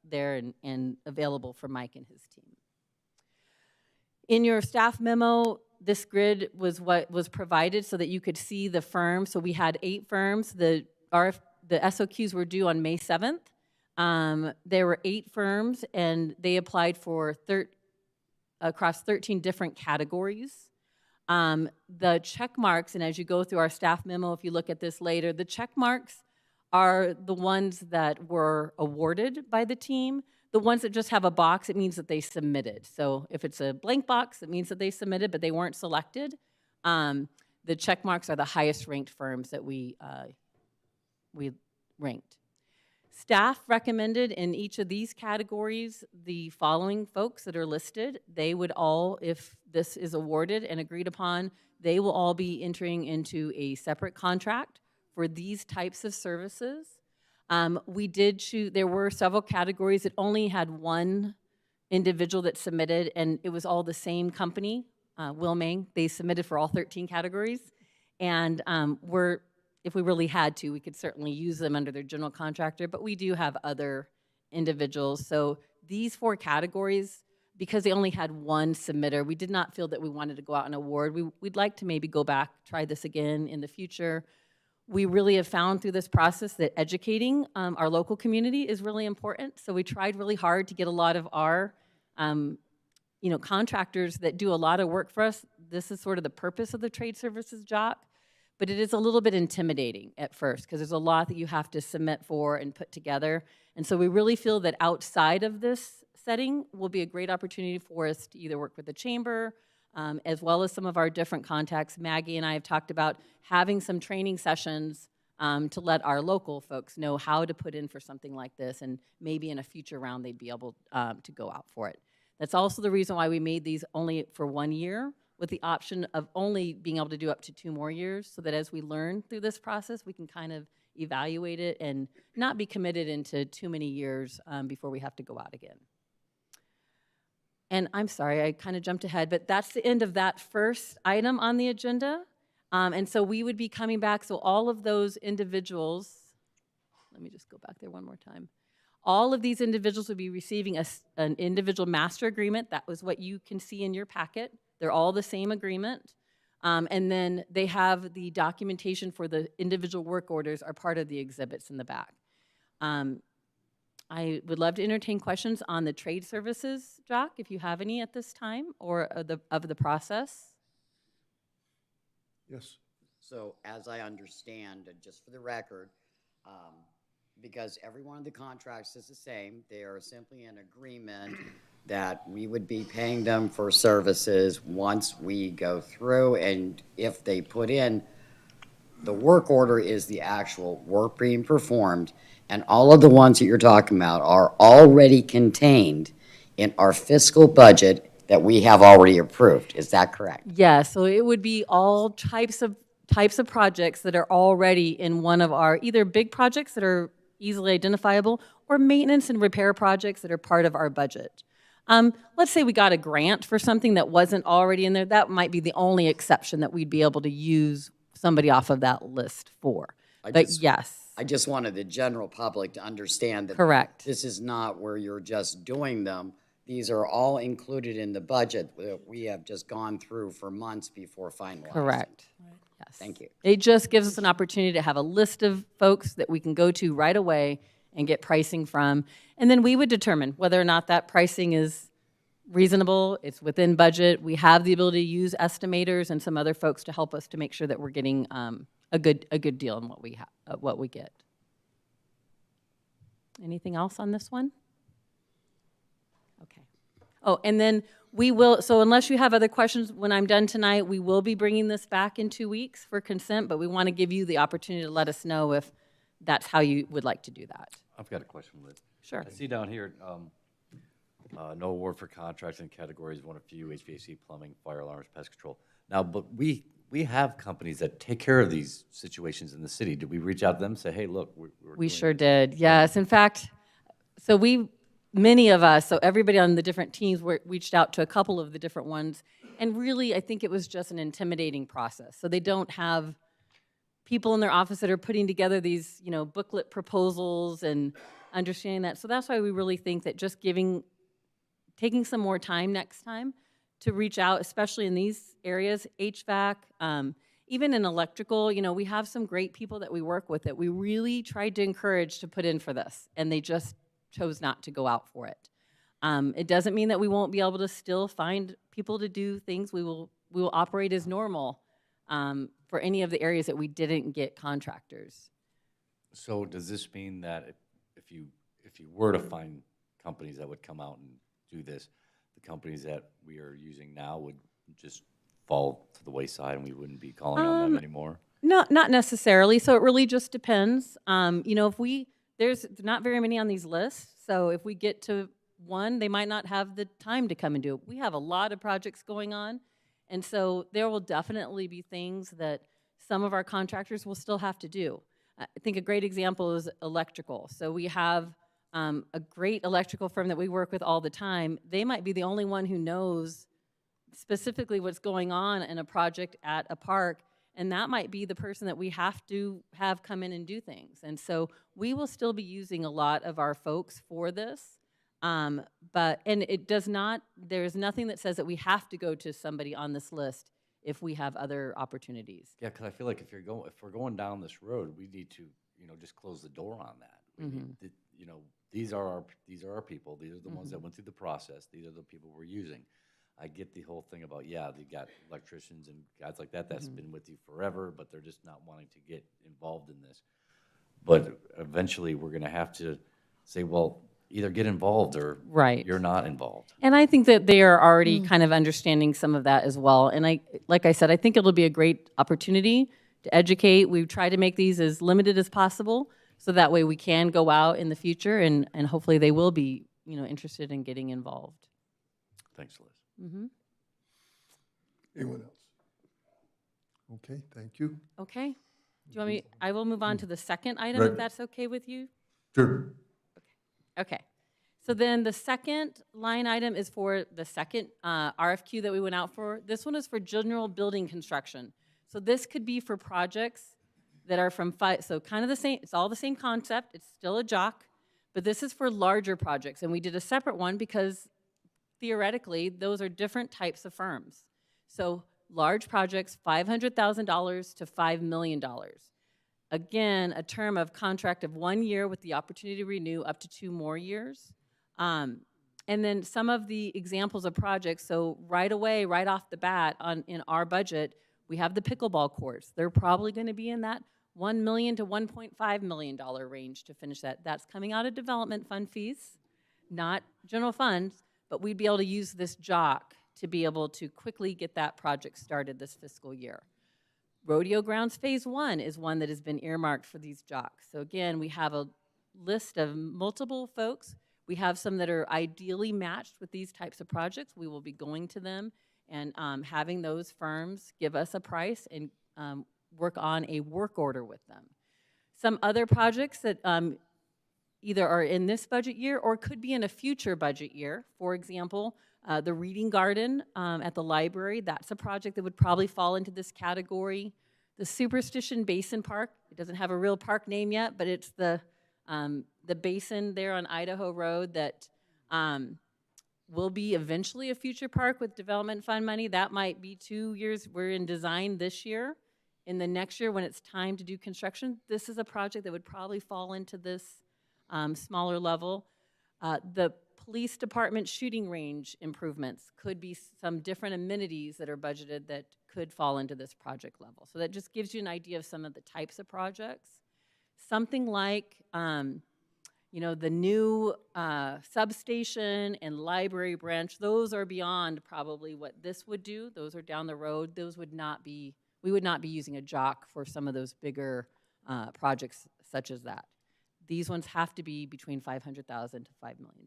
there and available for Mike and his team. In your staff memo, this grid was what was provided so that you could see the firms. So we had 8 firms. The SOQs were due on May 7th. There were 8 firms, and they applied for across 13 different categories. The check marks, and as you go through our staff memo, if you look at this later, the check marks are the ones that were awarded by the team. The ones that just have a box, it means that they submitted. So if it's a blank box, it means that they submitted, but they weren't selected. The check marks are the highest ranked firms that we ranked. Staff recommended in each of these categories the following folks that are listed. They would all, if this is awarded and agreed upon, they will all be entering into a separate contract for these types of services. We did choose, there were several categories that only had one individual that submitted, and it was all the same company, Wilming. They submitted for all 13 categories, and if we really had to, we could certainly use them under their general contractor, but we do have other individuals. So these 4 categories, because they only had one submitter, we did not feel that we wanted to go out and award. We'd like to maybe go back, try this again in the future. We really have found through this process that educating our local community is really important. So we tried really hard to get a lot of our contractors that do a lot of work for us. This is sort of the purpose of the trade services JOC. But it is a little bit intimidating at first because there's a lot that you have to submit for and put together. And so we really feel that outside of this setting will be a great opportunity for us to either work with the chamber as well as some of our different contacts. Maggie and I have talked about having some training sessions to let our local folks know how to put in for something like this, and maybe in a future round they'd be able to go out for it. That's also the reason why we made these only for 1 year, with the option of only being able to do up to 2 more years, so that as we learn through this process, we can kind of evaluate it and not be committed into too many years before we have to go out again. And I'm sorry, I kind of jumped ahead, but that's the end of that first item on the agenda. And so we would be coming back, so all of those individuals, let me just go back there one more time. All of these individuals would be receiving an individual master agreement. That was what you can see in your packet. They're all the same agreement. And then they have the documentation for the individual work orders are part of the exhibits in the back. I would love to entertain questions on the trade services, Jock, if you have any at this time, or of the process. Yes. So as I understand, and just for the record, because every one of the contracts is the same, they are simply an agreement that we would be paying them for services once we go through, and if they put in, the work order is the actual work being performed, and all of the ones that you're talking about are already contained in our fiscal budget that we have already approved. Is that correct? Yeah, so it would be all types of projects that are already in one of our either big projects that are easily identifiable or maintenance and repair projects that are part of our budget. Let's say we got a grant for something that wasn't already in there. That might be the only exception that we'd be able to use somebody off of that list for. Yes. I just wanted the general public to understand that Correct. this is not where you're just doing them. These are all included in the budget that we have just gone through for months before finalizing. Correct. Yes. Thank you. It just gives us an opportunity to have a list of folks that we can go to right away and get pricing from. And then we would determine whether or not that pricing is reasonable, it's within budget. We have the ability to use estimators and some other folks to help us to make sure that we're getting a good deal on what we get. Anything else on this one? Okay. Oh, and then we will, so unless you have other questions, when I'm done tonight, we will be bringing this back in 2 weeks for consent, but we want to give you the opportunity to let us know if that's how you would like to do that. I've got a question, Liz. Sure. I see down here, no award for contracts in categories 1 or few, HVAC, plumbing, fire alarms, pest control. Now, but we have companies that take care of these situations in the city. Did we reach out to them and say, hey, look, We sure did, yes. In fact, so many of us, so everybody on the different teams reached out to a couple of the different ones, and really, I think it was just an intimidating process. So they don't have people in their office that are putting together these, booklet proposals and understanding that. So that's why we really think that just taking some more time next time to reach out, especially in these areas, HVAC, even in electrical, we have some great people that we work with that we really tried to encourage to put in for this, and they just chose not to go out for it. It doesn't mean that we won't be able to still find people to do things. We will operate as normal for any of the areas that we didn't get contractors. So does this mean that if you were to find companies that would come out and do this, the companies that we are using now would just fall to the wayside and we wouldn't be calling on them anymore? Not necessarily. So it really just depends. There's not very many on these lists. So if we get to one, they might not have the time to come and do it. We have a lot of projects going on. And so there will definitely be things that some of our contractors will still have to do. I think a great example is electrical. So we have a great electrical firm that we work with all the time. They might be the only one who knows specifically what's going on in a project at a park, and that might be the person that we have to have come in and do things. And so we will still be using a lot of our folks for this, and it does not, there's nothing that says that we have to go to somebody on this list if we have other opportunities. Yeah, because I feel like if we're going down this road, we need to, just close the door on that. We need to, these are our people. These are the ones that went through the process. These are the people we're using. I get the whole thing about, yeah, they got electricians and guys like that that's been with you forever, but they're just not wanting to get involved in this. But eventually we're going to have to say, well, either get involved or you're not involved. And I think that they are already kind of understanding some of that as well. And like I said, I think it'll be a great opportunity to educate. We've tried to make these as limited as possible so that way we can go out in the future and hopefully they will be, interested in getting involved. Thanks, Liz. Anyone else? Okay, thank you. Okay. Do you want me? I will move on to the second item if that's okay with you. Sure. Okay. So then the second line item is for the second RFQ that we went out for. This one is for general building construction. So this could be for projects that are from five, so kind of the same, it's all the same concept, it's still a JOC, but this is for larger projects. And we did a separate one because theoretically, those are different types of firms. So large projects, $500,000 to $5 million. Again, a term of contract of 1 year with the opportunity to renew up to 2 more years. And then some of the examples of projects, so right away, right off the bat in our budget, we have the pickleball courts. They're probably gonna be in that $1 million to $1.5 million range to finish that. That's coming out of development fund fees, not general funds, but we'd be able to use this JOC to be able to quickly get that project started this fiscal year. Rodeo Grounds Phase 1 is one that has been earmarked for these JOCs. So again, we have a list of multiple folks. We have some that are ideally matched with these types of projects. We will be going to them and having those firms give us a price and work on a work order with them. Some other projects that either are in this budget year or could be in a future budget year. For example, the Reading Garden at the library, that's a project that would probably fall into this category. The Superstition Basin Park, it doesn't have a real park name yet, but it's the basin there on Idaho Road that will be eventually a future park with development fund money. That might be 2 years. We're in design this year. In the next year, when it's time to do construction, this is a project that would probably fall into this smaller level. The police department shooting range improvements could be some different amenities that are budgeted that could fall into this project level. So that just gives you an idea of some of the types of projects. Something like, you know, the new substation and library branch, those are beyond probably what this would do. Those are down the road. Those would not be, we would not be using a JOC for some of those bigger projects such as that. These ones have to be between $500,000 to $5 million.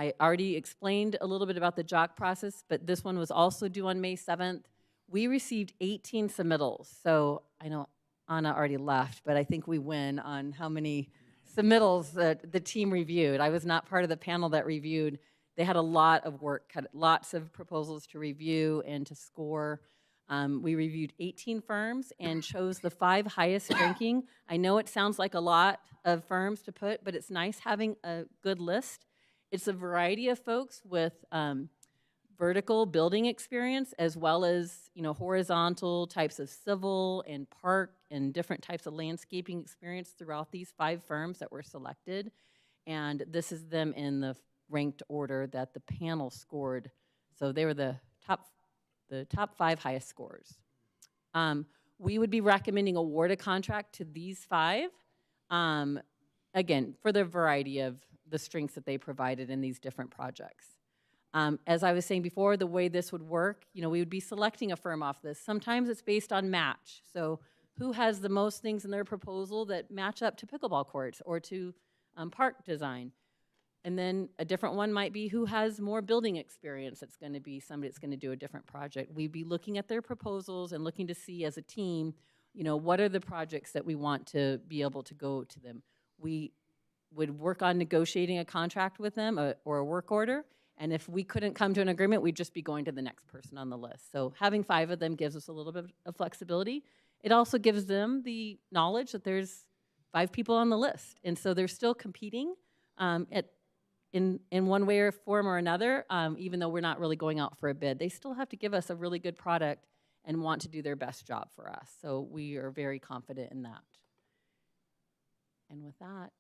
I already explained a little bit about the JOC process, but this one was also due on May 7th. We received 18 submittals. So I know Anna already left, but I think we win on how many submittals that the team reviewed. I was not part of the panel that reviewed. They had a lot of work, lots of proposals to review and to score. We reviewed 18 firms and chose the 5 highest ranking. I know it sounds like a lot of firms to put, but it's nice having a good list. It's a variety of folks with vertical building experience as well as, you know, horizontal types of civil and park and different types of landscaping experience throughout these 5 firms that were selected. And this is them in the ranked order that the panel scored. So they were the top 5 highest scores. We would be recommending award a contract to these 5, again, for the variety of the strengths that they provided in these different projects. As I was saying before, the way this would work, you know, we would be selecting a firm off this. Sometimes it's based on match. So who has the most things in their proposal that match up to pickleball courts or to park design? And then a different one might be who has more building experience. It's going to be somebody that's going to do a different project. We'd be looking at their proposals and looking to see as a team, you know, what are the projects that we want to be able to go to them. We would work on negotiating a contract with them or a work order. And if we couldn't come to an agreement, we'd just be going to the next person on the list. So having 5 of them gives us a little bit of flexibility. It also gives them the knowledge that there's 5 people on the list. And so they're still competing in one way or form or another, even though we're not really going out for a bid. They still have to give us a really good product and want to do their best job for us. So we are very confident in that. And with that,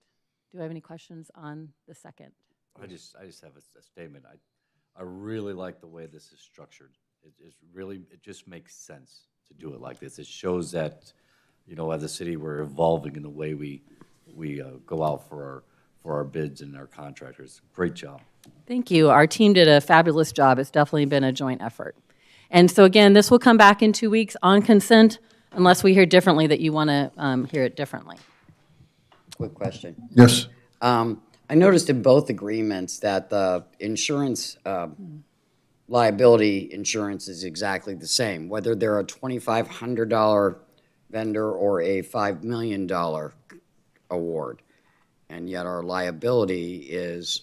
do I have any questions on the second? I just have a statement. I really like the way this is structured. It just makes sense to do it like this. It shows that, you know, as a city, we're evolving in the way we go out for our bids and our contractors. Great job. Thank you. Our team did a fabulous job. It's definitely been a joint effort. And so again, this will come back in 2 weeks on consent unless we hear differently that you want to hear it differently. Quick question. Yes. I noticed in both agreements that the insurance, liability insurance is exactly the same, whether they're a $2,500 vendor or a $5 million award. And yet our liability is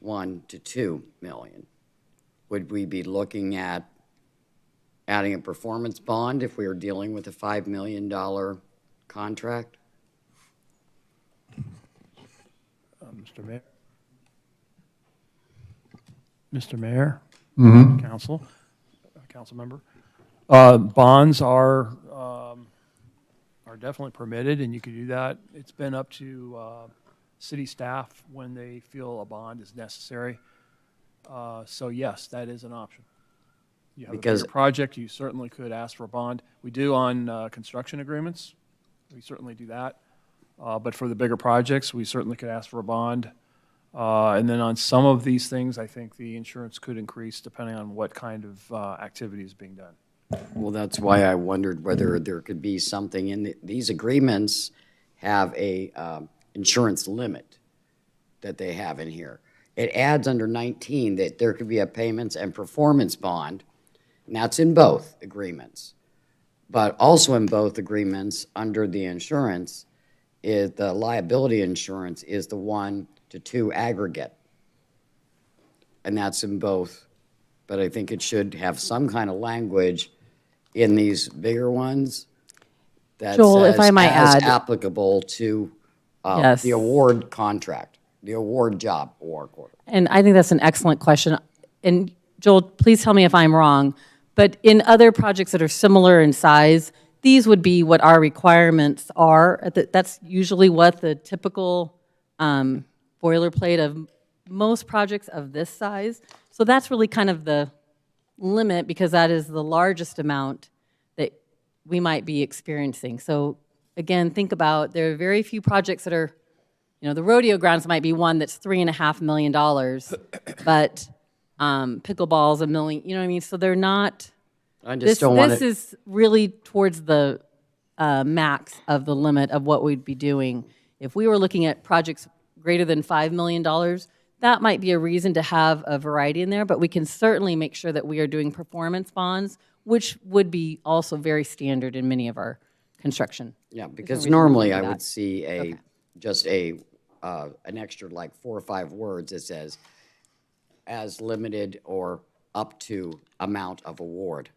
$1 to $2 million. Would we be looking at adding a performance bond if we were dealing with a $5 million contract? Mr. Mayor? Mr. Mayor? Mhm. Council? Council member? Bonds are definitely permitted, and you can do that. It's been up to city staff when they feel a bond is necessary. So yes, that is an option. You have a bigger project, you certainly could ask for a bond. We do on construction agreements. We certainly do that. But for the bigger projects, we certainly could ask for a bond. And then on some of these things, I think the insurance could increase depending on what kind of activity is being done. Well, that's why I wondered whether there could be something in these agreements have a insurance limit that they have in here. It adds under 19 that there could be a payments and performance bond, and that's in both agreements. But also in both agreements, under the insurance, is the liability insurance is the 1 to 2 aggregate. And that's in both. But I think it should have some kind of language in these bigger ones that Joel, says if I might as add- applicable to Yes. the award contract, the award job award order. And I think that's an excellent question. And Joel, please tell me if I'm wrong, but in other projects that are similar in size, these would be what our requirements are. That's usually what the typical boilerplate of most projects of this size. So that's really kind of the limit, because that is the largest amount that we might be experiencing. So again, think about, there are very few projects that are, the rodeo grounds might be one that's $3.5 million, but pickleball's $1 million, you know what I mean? So they're not, I just this don't want it. is really towards the max of the limit of what we'd be doing. If we were looking at projects greater than $5 million, that might be a reason to have a variety in there, but we can certainly make sure that we are doing performance bonds, which would be also very standard in many of our construction. Yeah, There's no because reason we normally can't I do would that. see just an extra like 4 or 5 words that says as limited or up to amount of award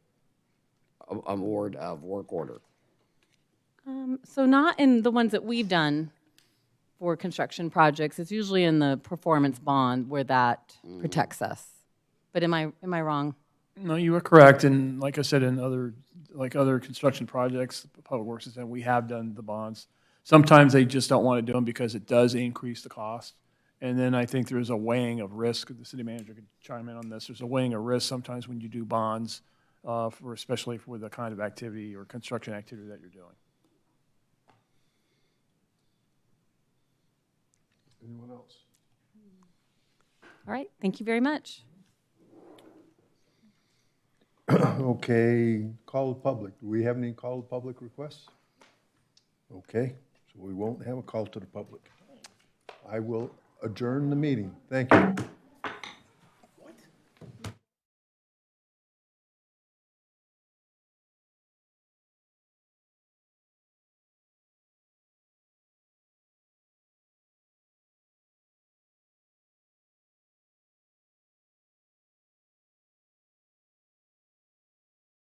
of work order. So not in the ones that we've done for construction projects. It's usually in the performance bond where that protects us. But am I wrong? No, you are correct, and like I said, in other construction projects, Public Works has done, we have done the bonds. Sometimes they just don't want to do them because it does increase the cost. And then I think there's a weighing of risk. The city manager could chime in on this. There's a weighing of risk sometimes when you do bonds, especially for the kind of activity or construction activity that you're doing. Anyone else? All right, thank you very much. Okay, call the public. Do we have any call to public requests? Okay, so we won't have a call to the public. I will adjourn the meeting. Thank you.